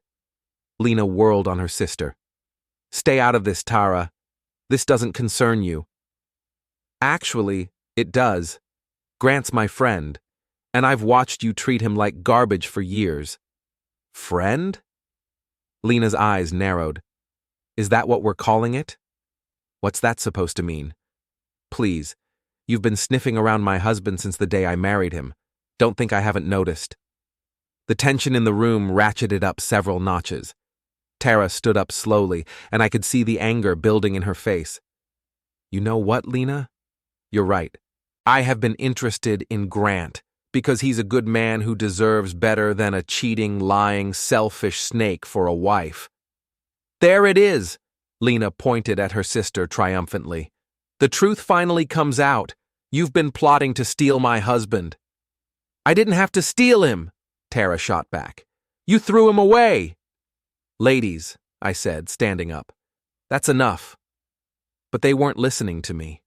Lena whirled on her sister. Stay out of this, Tara. This doesn't concern you. Actually, it does. Grant's my friend, and I've watched you treat him like garbage for years. Friend? Lena's eyes narrowed. Is that what we're calling it? What's that supposed to mean? Please, you've been sniffing around my husband since the day I married him. Don't think I haven't noticed. The tension in the room ratcheted up several notches. Tara stood up slowly, and I could see the anger building in her face. You know what, Lena? You're right. I have been interested in Grant because he's a good man who deserves better than a cheating, lying, selfish snake for a wife. There it is, Lena pointed at her sister triumphantly. The truth finally comes out. You've been plotting to steal my husband. I didn't have to steal him, Tara shot back. You threw him away. Ladies, I said, standing up. That's enough. But they weren't listening to me.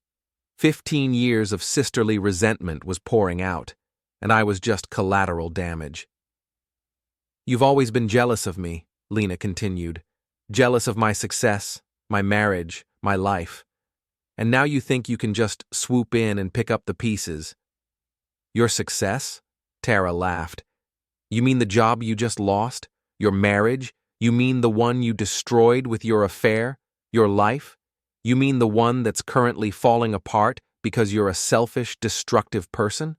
15 years of sisterly resentment was pouring out, and I was just collateral damage. You've always been jealous of me, Lena continued. Jealous of my success, my marriage, my life. And now you think you can just swoop in and pick up the pieces. Your success? Tara laughed. You mean the job you just lost? Your marriage? You mean the one you destroyed with your affair? Your life? You mean the one that's currently falling apart because you're a selfish, destructive person?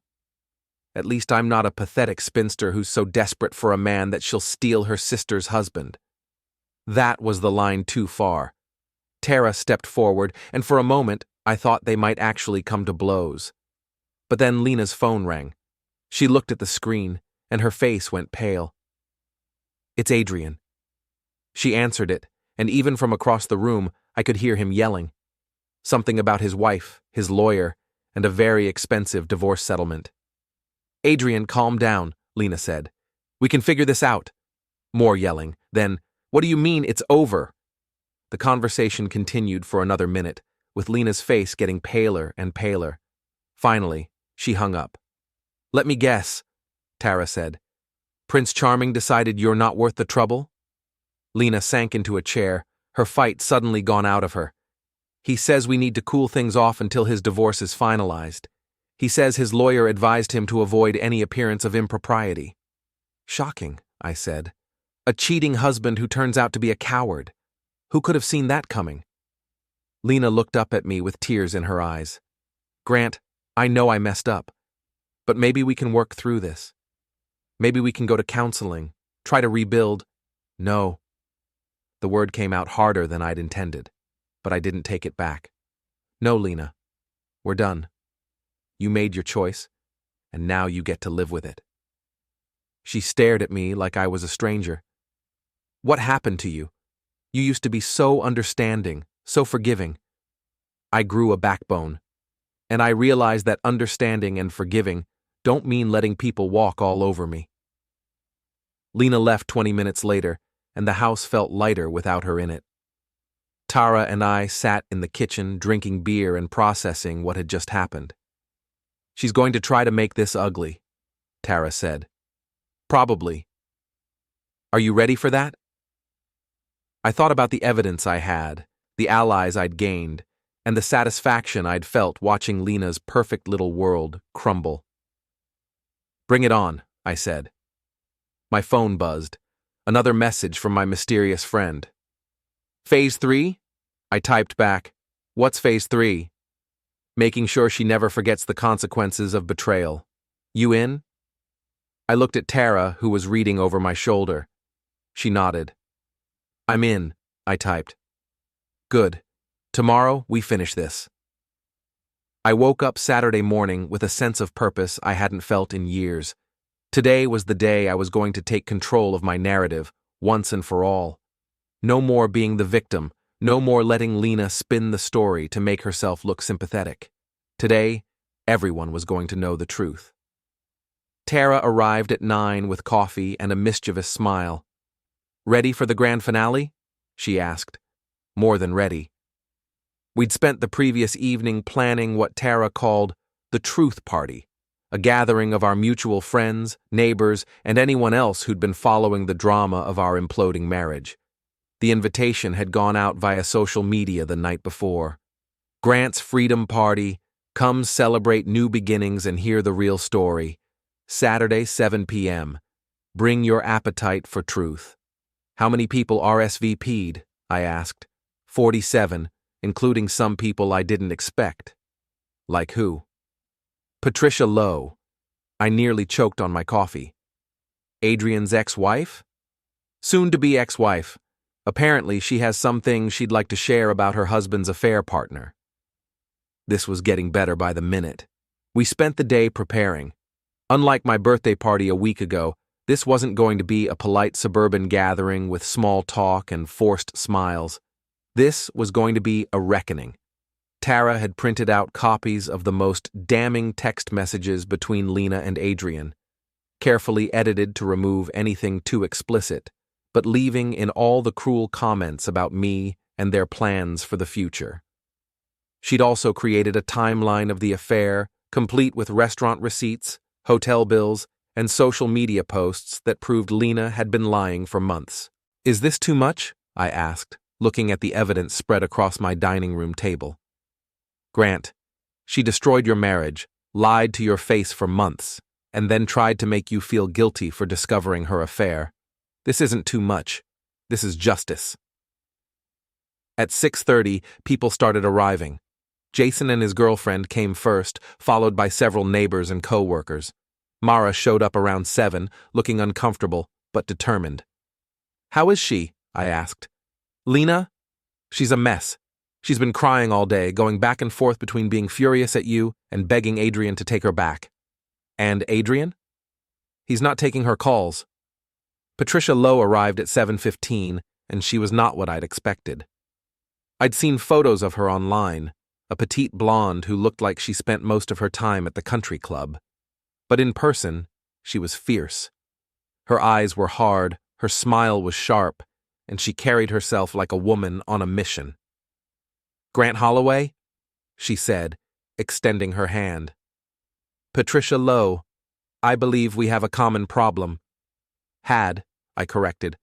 At least I'm not a pathetic spinster who's so desperate for a man that she'll steal her sister's husband. That was the line too far. Tara stepped forward, and for a moment I thought they might actually come to blows. But then Lena's phone rang. She looked at the screen, and her face went pale. It's Adrian. She answered it, and even from across the room, I could hear him yelling. Something about his wife, his lawyer, and a very expensive divorce settlement. Adrian, calm down, Lena said. We can figure this out. More yelling. Then, what do you mean it's over? The conversation continued for another minute, with Lena's face getting paler and paler. Finally, she hung up. Let me guess, Tara said. Prince Charming decided you're not worth the trouble? Lena sank into a chair, her fight suddenly gone out of her. He says we need to cool things off until his divorce is finalized. He says his lawyer advised him to avoid any appearance of impropriety. Shocking, I said. A cheating husband who turns out to be a coward. Who could have seen that coming? Lena looked up at me with tears in her eyes. Grant, I know I messed up. But maybe we can work through this. Maybe we can go to counseling, try to rebuild. No. The word came out harder than I'd intended, but I didn't take it back. No, Lena. We're done. You made your choice, and now you get to live with it. She stared at me like I was a stranger. What happened to you? You used to be so understanding, so forgiving. I grew a backbone, and I realized that understanding and forgiving don't mean letting people walk all over me. Lena left 20 minutes later, and the house felt lighter without her in it. Tara and I sat in the kitchen drinking beer and processing what had just happened. She's going to try to make this ugly, Tara said. Probably. Are you ready for that? I thought about the evidence I had, the allies I'd gained, and the satisfaction I'd felt watching Lena's perfect little world crumble. Bring it on, I said. My phone buzzed. Another message from my mysterious friend. Phase 3? I typed back. What's Phase 3? Making sure she never forgets the consequences of betrayal. You in? I looked at Tara, who was reading over my shoulder. She nodded. I'm in, I typed. Good. Tomorrow, we finish this. I woke up Saturday morning with a sense of purpose I hadn't felt in years. Today was the day I was going to take control of my narrative, once and for all. No more being the victim, no more letting Lena spin the story to make herself look sympathetic. Today, everyone was going to know the truth. Tara arrived at 9 with coffee and a mischievous smile. Ready for the grand finale? She asked. More than ready. We'd spent the previous evening planning what Tara called the truth party, a gathering of our mutual friends, neighbors, and anyone else who'd been following the drama of our imploding marriage. The invitation had gone out via social media the night before. Grant's Freedom Party, come celebrate new beginnings and hear the real story. Saturday, 7 p.m. Bring your appetite for truth. How many people RSVP'd? I asked. 47, including some people I didn't expect. Like who? Patricia Lowe. I nearly choked on my coffee. Adrian's ex-wife? Soon-to-be ex-wife. Apparently, she has some things she'd like to share about her husband's affair partner. This was getting better by the minute. We spent the day preparing. Unlike my birthday party a week ago, this wasn't going to be a polite suburban gathering with small talk and forced smiles. This was going to be a reckoning. Tara had printed out copies of the most damning text messages between Lena and Adrian, carefully edited to remove anything too explicit, but leaving in all the cruel comments about me and their plans for the future. She'd also created a timeline of the affair, complete with restaurant receipts, hotel bills, and social media posts that proved Lena had been lying for months. "Is this too much?" I asked, looking at the evidence spread across my dining room table. "Grant, she destroyed your marriage, lied to your face for months, and then tried to make you feel guilty for discovering her affair. This isn't too much. This is justice." At 6:30, people started arriving. Jason and his girlfriend came first, followed by several neighbors and co-workers. Mara showed up around 7, looking uncomfortable, but determined. "How is she?" I asked. "Lena? She's a mess. She's been crying all day, going back and forth between being furious at you and begging Adrian to take her back." "And Adrian?" "He's not taking her calls." Patricia Lowe arrived at 7:15, and she was not what I'd expected. I'd seen photos of her online, a petite blonde who looked like she spent most of her time at the country club. But in person, she was fierce. Her eyes were hard, her smile was sharp, and she carried herself like a woman on a mission. "Grant Holloway?" she said, extending her hand. "Patricia Lowe, I believe we have a common problem." "Had," I corrected.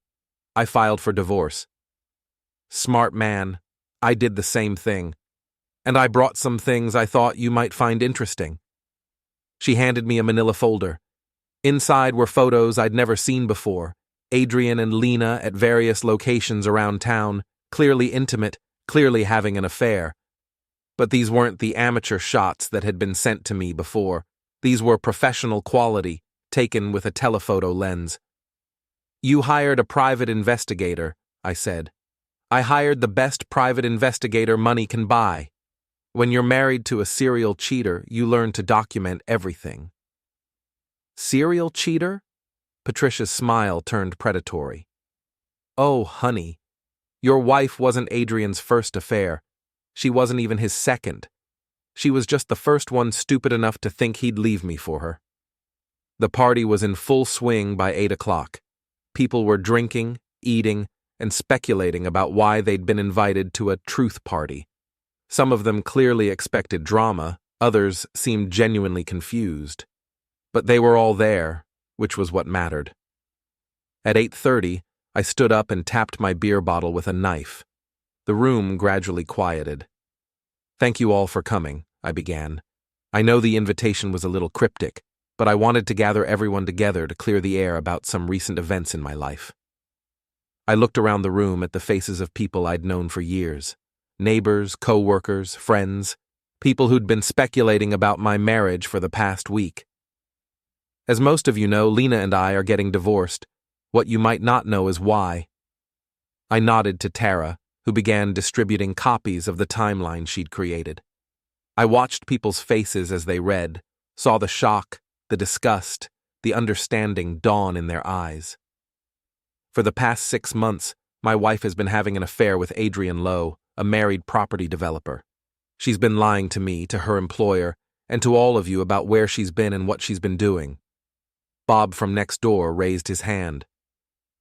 "I filed for divorce." "Smart man. I did the same thing. And I brought some things I thought you might find interesting." She handed me a manila folder. Inside were photos I'd never seen before, Adrian and Lena at various locations around town, clearly intimate, clearly having an affair. But these weren't the amateur shots that had been sent to me before. These were professional quality, taken with a telephoto lens. "You hired a private investigator," I said. "I hired the best private investigator money can buy. When you're married to a serial cheater, you learn to document everything." "Serial cheater?" Patricia's smile turned predatory. "Oh, honey, your wife wasn't Adrian's first affair. She wasn't even his second. She was just the first one stupid enough to think he'd leave me for her." The party was in full swing by 8 o'clock. People were drinking, eating, and speculating about why they'd been invited to a truth party. Some of them clearly expected drama, others seemed genuinely confused. But they were all there, which was what mattered. At 8:30, I stood up and tapped my beer bottle with a knife. The room gradually quieted. "Thank you all for coming," I began. "I know the invitation was a little cryptic, but I wanted to gather everyone together to clear the air about some recent events in my life." I looked around the room at the faces of people I'd known for years. Neighbors, co-workers, friends, people who'd been speculating about my marriage for the past week. As most of you know, Lena and I are getting divorced. What you might not know is why. I nodded to Tara, who began distributing copies of the timeline she'd created. I watched people's faces as they read, saw the shock, the disgust, the understanding dawn in their eyes. For the past 6 months, my wife has been having an affair with Adrian Lowe, a married property developer. She's been lying to me, to her employer, and to all of you about where she's been and what she's been doing. Bob from next door raised his hand.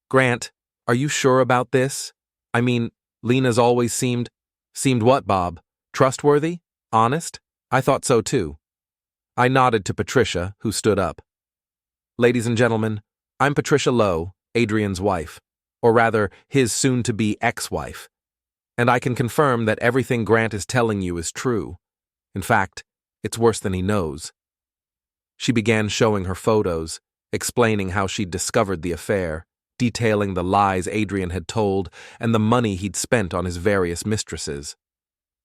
"Grant, are you sure about this? I mean, Lena's always seemed..." "Seemed what, Bob? Trustworthy? Honest? I thought so too." I nodded to Patricia, who stood up. "Ladies and gentlemen, I'm Patricia Lowe, Adrian's wife, or rather, his soon-to-be ex-wife. And I can confirm that everything Grant is telling you is true. In fact, it's worse than he knows." She began showing her photos, explaining how she'd discovered the affair, detailing the lies Adrian had told and the money he'd spent on his various mistresses.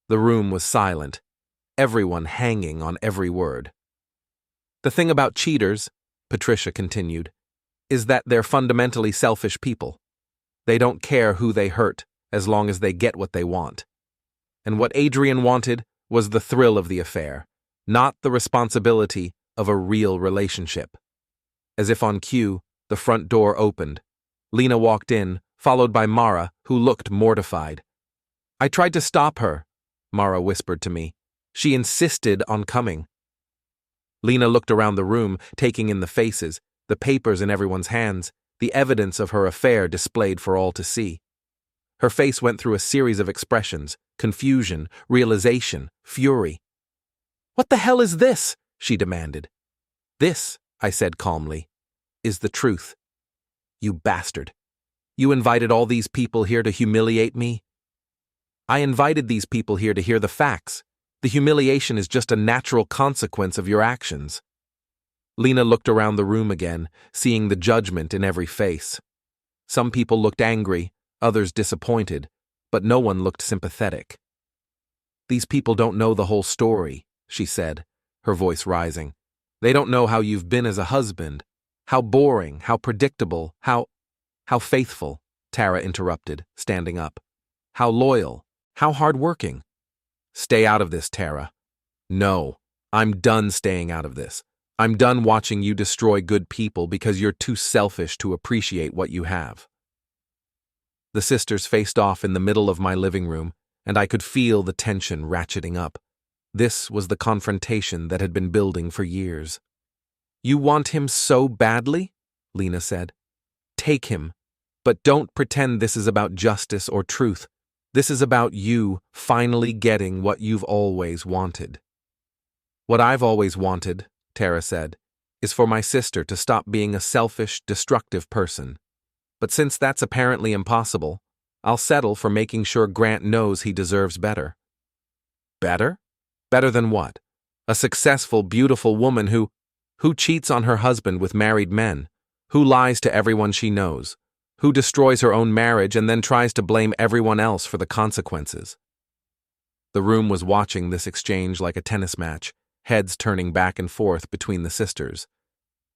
The room was silent, everyone hanging on every word. The thing about cheaters, Patricia continued, is that they're fundamentally selfish people. They don't care who they hurt as long as they get what they want. And what Adrian wanted was the thrill of the affair, not the responsibility of a real relationship. As if on cue, the front door opened. Lena walked in, followed by Mara, who looked mortified. "I tried to stop her," Mara whispered to me. "She insisted on coming." Lena looked around the room, taking in the faces, the papers in everyone's hands, the evidence of her affair displayed for all to see. Her face went through a series of expressions: confusion, realization, fury. "What the hell is this?" she demanded. "This," I said calmly, "is the truth. You bastard. You invited all these people here to humiliate me?" "I invited these people here to hear the facts. The humiliation is just a natural consequence of your actions." Lena looked around the room again, seeing the judgment in every face. Some people looked angry, others disappointed, but no one looked sympathetic. "These people don't know the whole story," she said, her voice rising. "They don't know how you've been as a husband. How boring, how predictable, how faithful," Tara interrupted, standing up. "How loyal, how hard-working." "Stay out of this, Tara." "No, I'm done staying out of this. I'm done watching you destroy good people because you're too selfish to appreciate what you have." The sisters faced off in the middle of my living room, and I could feel the tension ratcheting up. This was the confrontation that had been building for years. "You want him so badly?" Lena said. "Take him. But don't pretend this is about justice or truth. This is about you finally getting what you've always wanted." "What I've always wanted," Tara said, "is for my sister to stop being a selfish, destructive person. But since that's apparently impossible, I'll settle for making sure Grant knows he deserves better." "Better? Better than what? A successful, beautiful woman who cheats on her husband with married men, who lies to everyone she knows, who destroys her own marriage and then tries to blame everyone else for the consequences." The room was watching this exchange like a tennis match, heads turning back and forth between the sisters.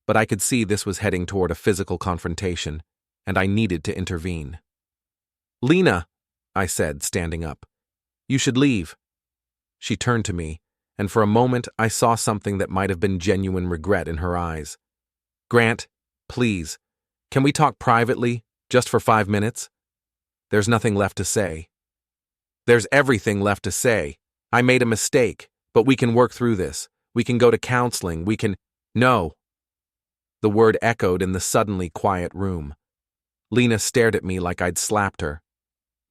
But I could see this was heading toward a physical confrontation, and I needed to intervene. "Lena," I said, standing up, "you should leave." She turned to me, and for a moment I saw something that might have been genuine regret in her eyes. "Grant, please, can we talk privately, just for 5 minutes? There's nothing left to say." "There's everything left to say. I made a mistake, but we can work through this. We can go to counseling, we can—" "No." The word echoed in the suddenly quiet room. Lena stared at me like I'd slapped her.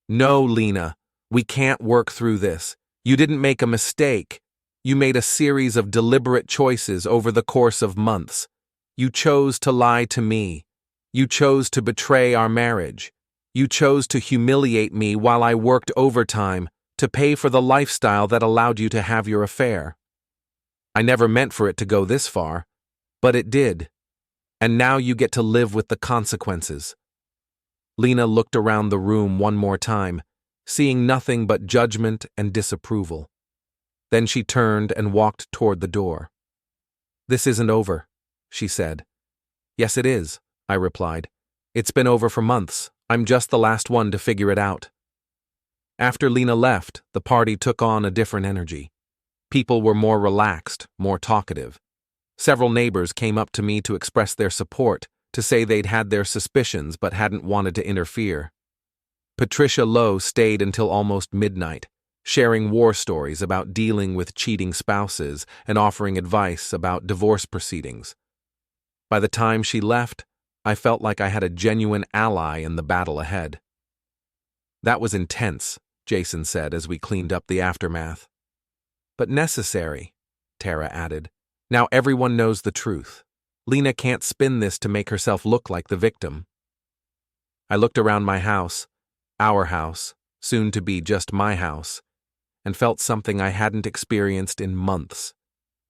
"No, Lena, we can't work through this. You didn't make a mistake. You made a series of deliberate choices over the course of months. You chose to lie to me. You chose to betray our marriage. You chose to humiliate me while I worked overtime to pay for the lifestyle that allowed you to have your affair. I never meant for it to go this far, but it did. And now you get to live with the consequences." Lena looked around the room one more time, seeing nothing but judgment and disapproval. Then she turned and walked toward the door. "This isn't over," she said. "Yes, it is," I replied. "It's been over for months. I'm just the last one to figure it out." After Lena left, the party took on a different energy. People were more relaxed, more talkative. Several neighbors came up to me to express their support, to say they'd had their suspicions but hadn't wanted to interfere. Patricia Lowe stayed until almost midnight, sharing war stories about dealing with cheating spouses and offering advice about divorce proceedings. By the time she left, I felt like I had a genuine ally in the battle ahead. "That was intense," Jason said as we cleaned up the aftermath. "But necessary," Tara added. "Now everyone knows the truth. Lena can't spin this to make herself look like the victim." I looked around my house, our house, soon to be just my house, and felt something I hadn't experienced in months: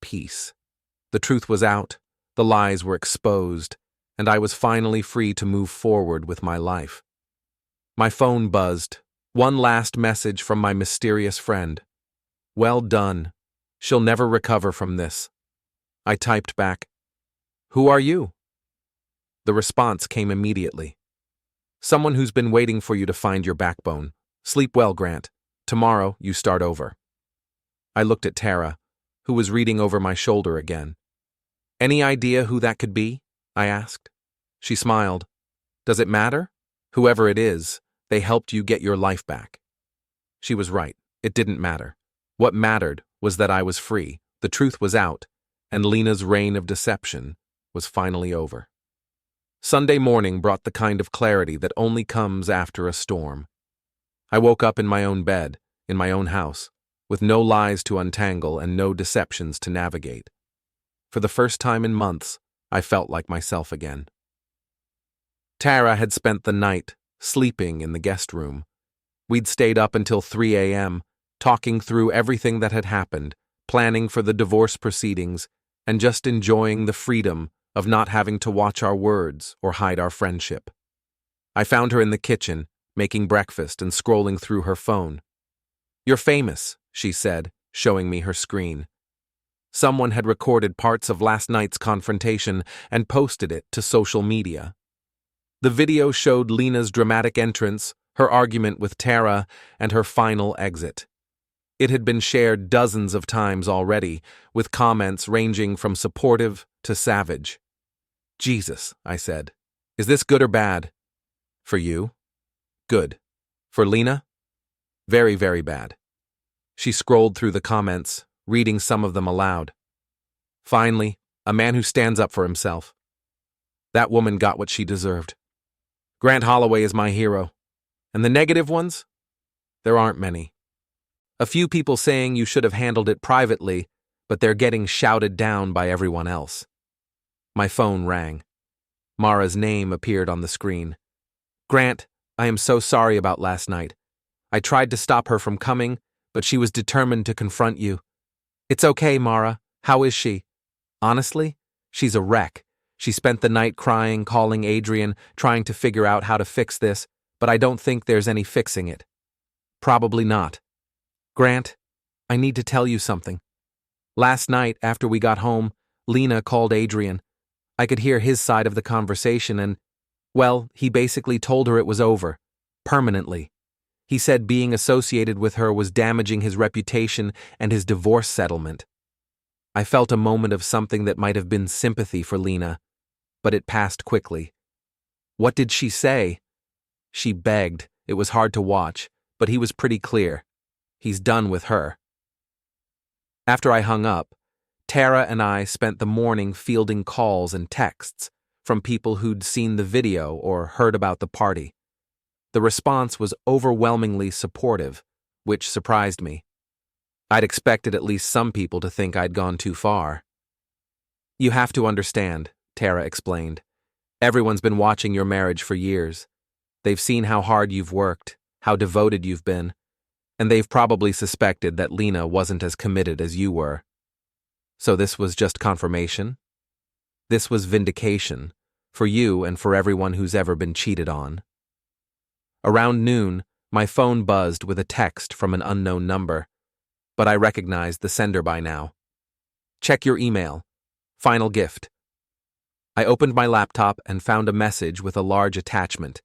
peace. The truth was out, the lies were exposed, and I was finally free to move forward with my life. My phone buzzed. One last message from my mysterious friend. "Well done. She'll never recover from this." I typed back, "Who are you?" The response came immediately. "Someone who's been waiting for you to find your backbone. Sleep well, Grant. Tomorrow, you start over." I looked at Tara, who was reading over my shoulder again. "Any idea who that could be?" I asked. She smiled. "Does it matter? Whoever it is, they helped you get your life back." She was right. It didn't matter. What mattered was that I was free, the truth was out, and Lena's reign of deception was finally over. Sunday morning brought the kind of clarity that only comes after a storm. I woke up in my own bed, in my own house, with no lies to untangle and no deceptions to navigate. For the first time in months, I felt like myself again. Tara had spent the night sleeping in the guest room. We'd stayed up until 3 a.m., talking through everything that had happened, planning for the divorce proceedings, and just enjoying the freedom of not having to watch our words or hide our friendship. I found her in the kitchen, making breakfast and scrolling through her phone. "You're famous," she said, showing me her screen. Someone had recorded parts of last night's confrontation and posted it to social media. The video showed Lena's dramatic entrance, her argument with Tara, and her final exit. It had been shared dozens of times already, with comments ranging from supportive to savage. "Jesus," I said. "Is this good or bad?" "For you? Good. For Lena? Very, very bad." She scrolled through the comments, reading some of them aloud. "Finally, a man who stands up for himself. That woman got what she deserved. Grant Holloway is my hero. And the negative ones? There aren't many. A few people saying you should have handled it privately, but they're getting shouted down by everyone else." My phone rang. Mara's name appeared on the screen. "Grant, I am so sorry about last night. I tried to stop her from coming, but she was determined to confront you." "It's okay, Mara. How is she?" "Honestly, she's a wreck. She spent the night crying, calling Adrian, trying to figure out how to fix this, but I don't think there's any fixing it." "Probably not." "Grant, I need to tell you something. Last night, after we got home, Lena called Adrian. I could hear his side of the conversation and, well, he basically told her it was over. Permanently. He said being associated with her was damaging his reputation and his divorce settlement. I felt a moment of something that might have been sympathy for Lena, but it passed quickly. What did she say? She begged. It was hard to watch, but he was pretty clear. He's done with her. After I hung up, Tara and I spent the morning fielding calls and texts from people who'd seen the video or heard about the party. The response was overwhelmingly supportive, which surprised me. I'd expected at least some people to think I'd gone too far. "You have to understand," Tara explained. "Everyone's been watching your marriage for years. They've seen how hard you've worked, how devoted you've been, and they've probably suspected that Lena wasn't as committed as you were. So this was just confirmation? This was vindication, for you and for everyone who's ever been cheated on." Around noon, my phone buzzed with a text from an unknown number, but I recognized the sender by now. "Check your email. Final gift." I opened my laptop and found a message with a large attachment.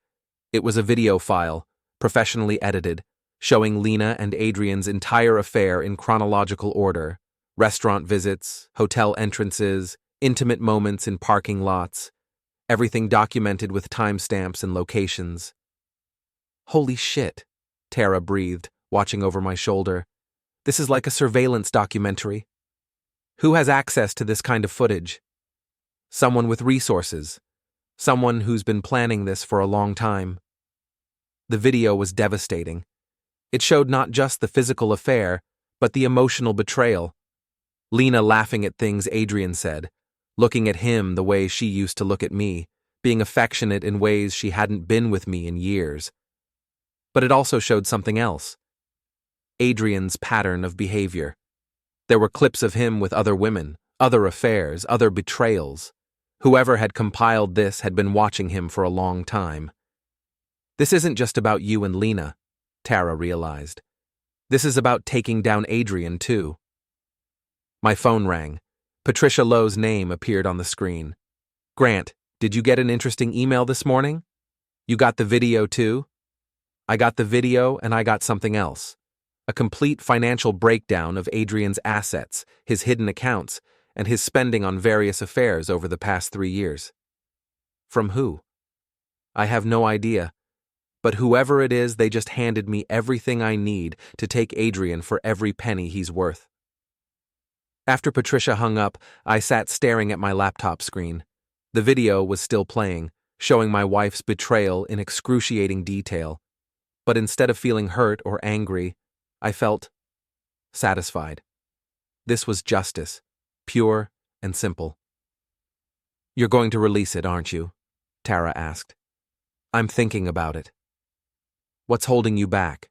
It was a video file, professionally edited, showing Lena and Adrian's entire affair in chronological order: restaurant visits, hotel entrances, intimate moments in parking lots, everything documented with timestamps and locations. "Holy shit," Tara breathed, watching over my shoulder. "This is like a surveillance documentary. Who has access to this kind of footage?" "Someone with resources. Someone who's been planning this for a long time." The video was devastating. It showed not just the physical affair, but the emotional betrayal. Lena laughing at things Adrian said, looking at him the way she used to look at me, being affectionate in ways she hadn't been with me in years. But it also showed something else. Adrian's pattern of behavior. There were clips of him with other women, other affairs, other betrayals. Whoever had compiled this had been watching him for a long time. This isn't just about you and Lena, Tara realized. This is about taking down Adrian, too. My phone rang. Patricia Lowe's name appeared on the screen. Grant, did you get an interesting email this morning? You got the video, too? I got the video and I got something else. A complete financial breakdown of Adrian's assets, his hidden accounts, and his spending on various affairs over the past 3 years. From who? I have no idea. But whoever it is, they just handed me everything I need to take Adrian for every penny he's worth. After Patricia hung up, I sat staring at my laptop screen. The video was still playing, showing my wife's betrayal in excruciating detail. But instead of feeling hurt or angry, I felt satisfied. This was justice, pure and simple. You're going to release it, aren't you? Tara asked. I'm thinking about it. What's holding you back?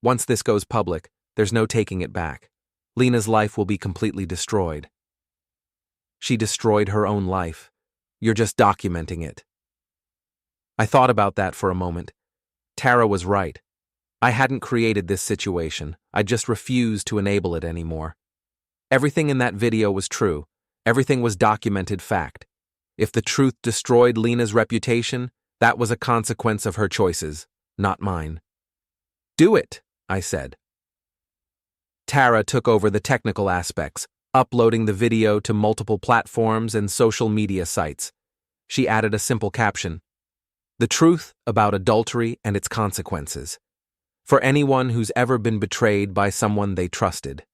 Once this goes public, there's no taking it back. Lena's life will be completely destroyed. She destroyed her own life. You're just documenting it. I thought about that for a moment. Tara was right. I hadn't created this situation. I just refused to enable it anymore. Everything in that video was true. Everything was documented fact. If the truth destroyed Lena's reputation, that was a consequence of her choices, not mine. Do it, I said. Tara took over the technical aspects, uploading the video to multiple platforms and social media sites. She added a simple caption: "The truth about adultery and its consequences. For anyone who's ever been betrayed by someone they trusted."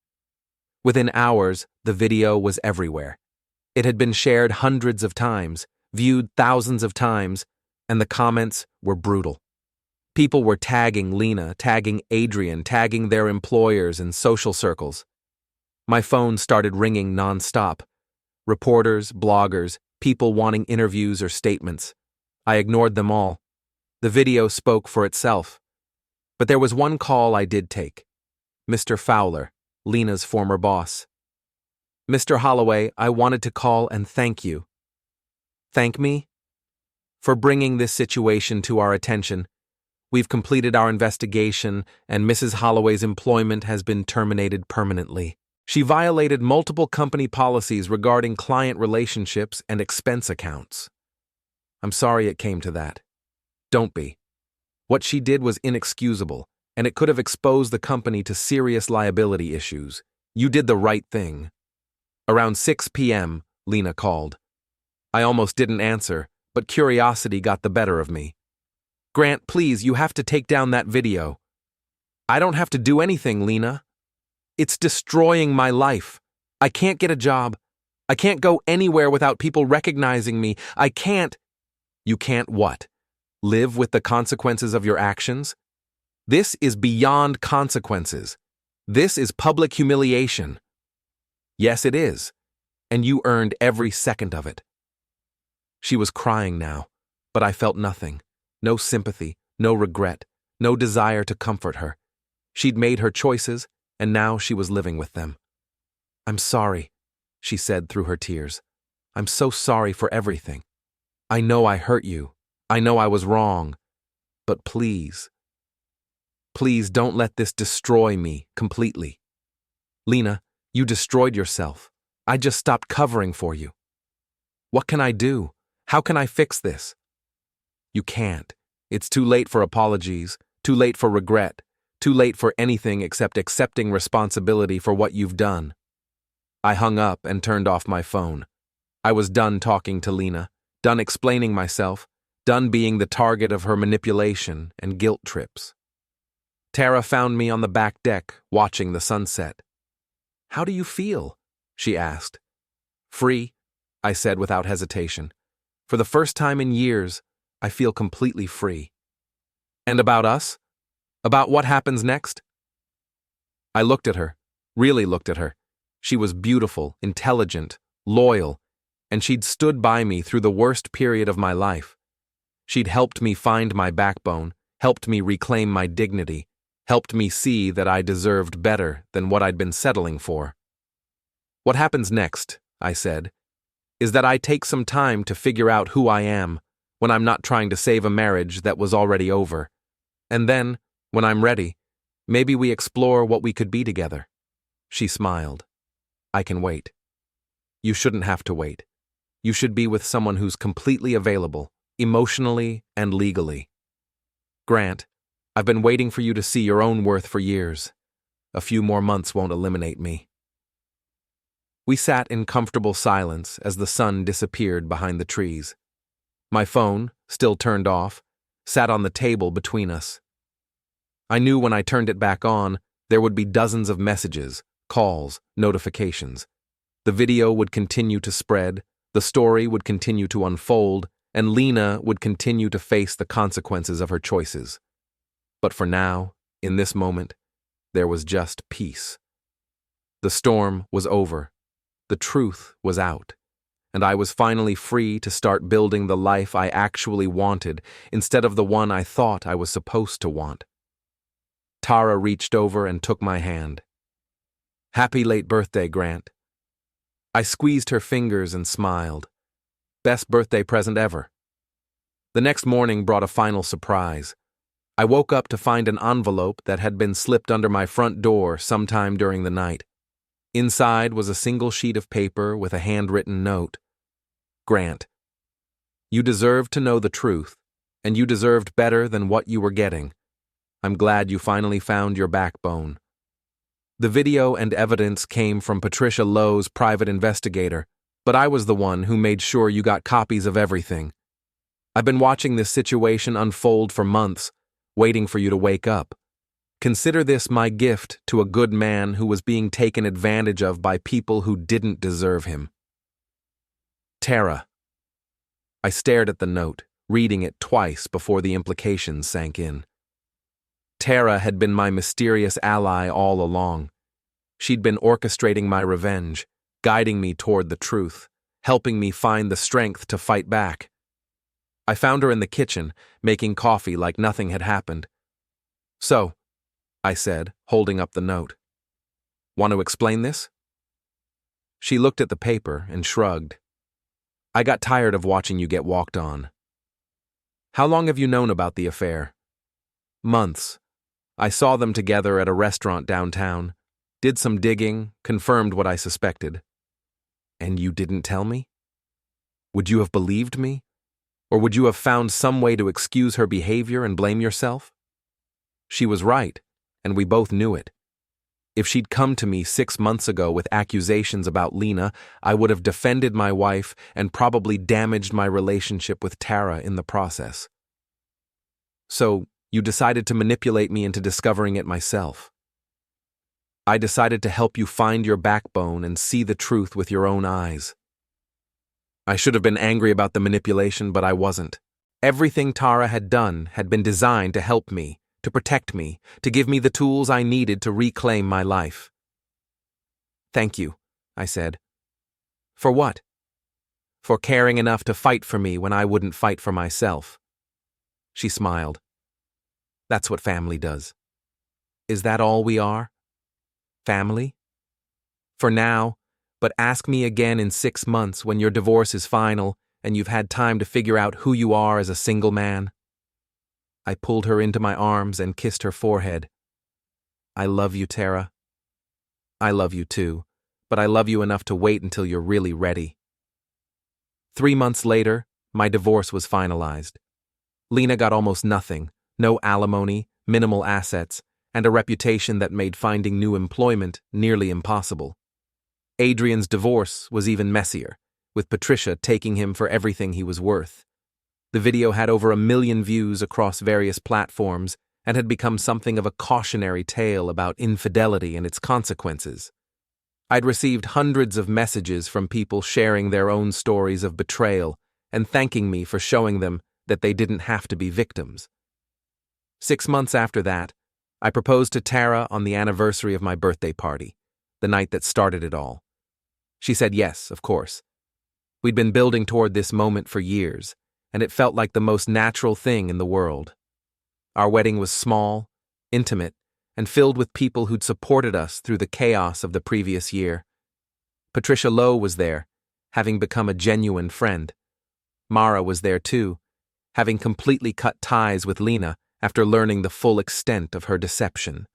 Within hours, the video was everywhere. It had been shared hundreds of times, viewed thousands of times, and the comments were brutal. People were tagging Lena, tagging Adrian, tagging their employers and social circles. My phone started ringing nonstop. Reporters, bloggers, people wanting interviews or statements. I ignored them all. The video spoke for itself. But there was one call I did take. Mr. Fowler, Lena's former boss. "Mr. Holloway, I wanted to call and thank you." "Thank me?" "For bringing this situation to our attention. We've completed our investigation, and Mrs. Holloway's employment has been terminated permanently. She violated multiple company policies regarding client relationships and expense accounts." "I'm sorry it came to that." "Don't be. What she did was inexcusable, and it could have exposed the company to serious liability issues. You did the right thing." Around 6 p.m., Lena called. I almost didn't answer, but curiosity got the better of me. "Grant, please, you have to take down that video." "I don't have to do anything, Lena. It's destroying my life. I can't get a job. I can't go anywhere without people recognizing me. I can't." "You can't what? Live with the consequences of your actions? This is beyond consequences. This is public humiliation." "Yes, it is. And you earned every second of it." She was crying now, but I felt nothing. No sympathy, no regret, no desire to comfort her. She'd made her choices, and now she was living with them. "I'm sorry," she said through her tears. "I'm so sorry for everything. I know I hurt you. I know I was wrong. But please, please don't let this destroy me completely. Lena, you destroyed yourself. I just stopped covering for you. What can I do? How can I fix this?" "You can't. It's too late for apologies, too late for regret, too late for anything except accepting responsibility for what you've done." I hung up and turned off my phone. I was done talking to Lena, done explaining myself, done being the target of her manipulation and guilt trips. Tara found me on the back deck, watching the sunset. "How do you feel?" she asked. "Free," I said without hesitation. "For the first time in years, I feel completely free." "And about us? About what happens next?" I looked at her, really looked at her. She was beautiful, intelligent, loyal, and she'd stood by me through the worst period of my life. She'd helped me find my backbone, helped me reclaim my dignity, helped me see that I deserved better than what I'd been settling for. "What happens next?" I said. is that I take some time to figure out who I am when I'm not trying to save a marriage that was already over. And then, when I'm ready, maybe we explore what we could be together. She smiled. I can wait. You shouldn't have to wait. You should be with someone who's completely available, emotionally and legally. Grant, I've been waiting for you to see your own worth for years. A few more months won't eliminate me. We sat in comfortable silence as the sun disappeared behind the trees. My phone, still turned off, sat on the table between us. I knew when I turned it back on, there would be dozens of messages, calls, notifications. The video would continue to spread, the story would continue to unfold, and Lena would continue to face the consequences of her choices. But for now, in this moment, there was just peace. The storm was over. The truth was out. And I was finally free to start building the life I actually wanted instead of the one I thought I was supposed to want. Tara reached over and took my hand. Happy late birthday, Grant. I squeezed her fingers and smiled. Best birthday present ever. The next morning brought a final surprise. I woke up to find an envelope that had been slipped under my front door sometime during the night. Inside was a single sheet of paper with a handwritten note. Grant, you deserved to know the truth, and you deserved better than what you were getting. I'm glad you finally found your backbone. The video and evidence came from Patricia Lowe's private investigator, but I was the one who made sure you got copies of everything. I've been watching this situation unfold for months, waiting for you to wake up. Consider this my gift to a good man who was being taken advantage of by people who didn't deserve him. Tara. I stared at the note, reading it twice before the implications sank in. Tara had been my mysterious ally all along. She'd been orchestrating my revenge, guiding me toward the truth, helping me find the strength to fight back. I found her in the kitchen, making coffee like nothing had happened. So, I said, holding up the note. Want to explain this? She looked at the paper and shrugged. I got tired of watching you get walked on. How long have you known about the affair? Months. I saw them together at a restaurant downtown, did some digging, confirmed what I suspected. And you didn't tell me? Would you have believed me? Or would you have found some way to excuse her behavior and blame yourself? She was right, and we both knew it. If she'd come to me 6 months ago with accusations about Lena, I would have defended my wife and probably damaged my relationship with Tara in the process. So, you decided to manipulate me into discovering it myself. I decided to help you find your backbone and see the truth with your own eyes. I should have been angry about the manipulation, but I wasn't. Everything Tara had done had been designed to help me, to protect me, to give me the tools I needed to reclaim my life. Thank you, I said. For what? For caring enough to fight for me when I wouldn't fight for myself. She smiled. That's what family does. Is that all we are? Family? For now, but ask me again in 6 months when your divorce is final and you've had time to figure out who you are as a single man. I pulled her into my arms and kissed her forehead. I love you, Tara. I love you too, but I love you enough to wait until you're really ready. 3 months later, my divorce was finalized. Lena got almost nothing, no alimony, minimal assets, and a reputation that made finding new employment nearly impossible. Adrian's divorce was even messier, with Patricia taking him for everything he was worth. The video had over 1 million views across various platforms and had become something of a cautionary tale about infidelity and its consequences. I'd received hundreds of messages from people sharing their own stories of betrayal and thanking me for showing them that they didn't have to be victims. 6 months after that, I proposed to Tara on the anniversary of my birthday party, the night that started it all. She said yes, of course. We'd been building toward this moment for years, and it felt like the most natural thing in the world. Our wedding was small, intimate, and filled with people who'd supported us through the chaos of the previous year. Patricia Lowe was there, having become a genuine friend. Mara was there too, having completely cut ties with Lena after learning the full extent of her deception.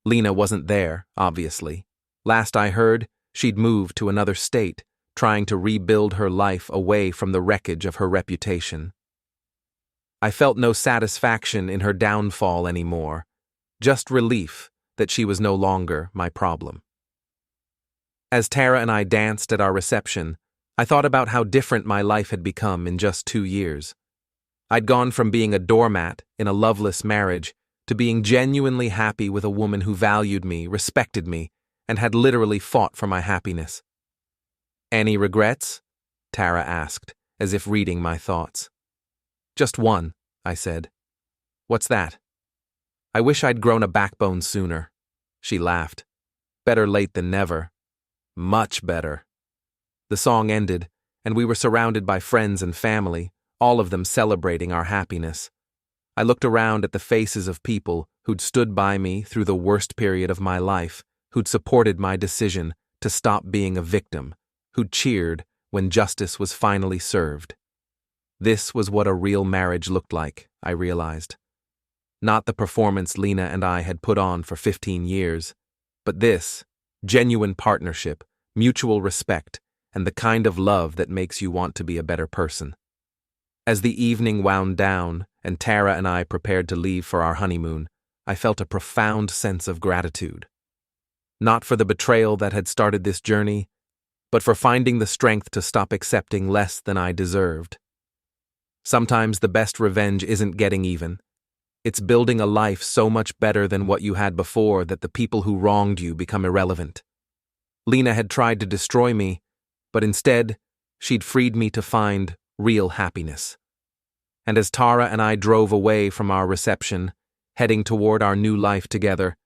Lena wasn't there, obviously. Last I heard, she'd moved to another state, trying to rebuild her life away from the wreckage of her reputation. I felt no satisfaction in her downfall anymore, just relief that she was no longer my problem. As Tara and I danced at our reception, I thought about how different my life had become in just 2 years. I'd gone from being a doormat in a loveless marriage to being genuinely happy with a woman who valued me, respected me, and had literally fought for my happiness. "Any regrets?" Tara asked, as if reading my thoughts. "Just one," I said. "What's that?" "I wish I'd grown a backbone sooner." She laughed. "Better late than never." "Much better." The song ended, and we were surrounded by friends and family, all of them celebrating our happiness. I looked around at the faces of people who'd stood by me through the worst period of my life, who'd supported my decision to stop being a victim, who'd cheered when justice was finally served. This was what a real marriage looked like, I realized. Not the performance Lena and I had put on for 15 years, but this, genuine partnership, mutual respect, and the kind of love that makes you want to be a better person. As the evening wound down and Tara and I prepared to leave for our honeymoon, I felt a profound sense of gratitude. Not for the betrayal that had started this journey, but for finding the strength to stop accepting less than I deserved. Sometimes the best revenge isn't getting even. It's building a life so much better than what you had before that the people who wronged you become irrelevant. Lena had tried to destroy me, but instead, she'd freed me to find real happiness. And as Tara and I drove away from our reception, heading toward our new life together,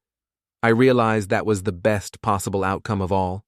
I realized that was the best possible outcome of all.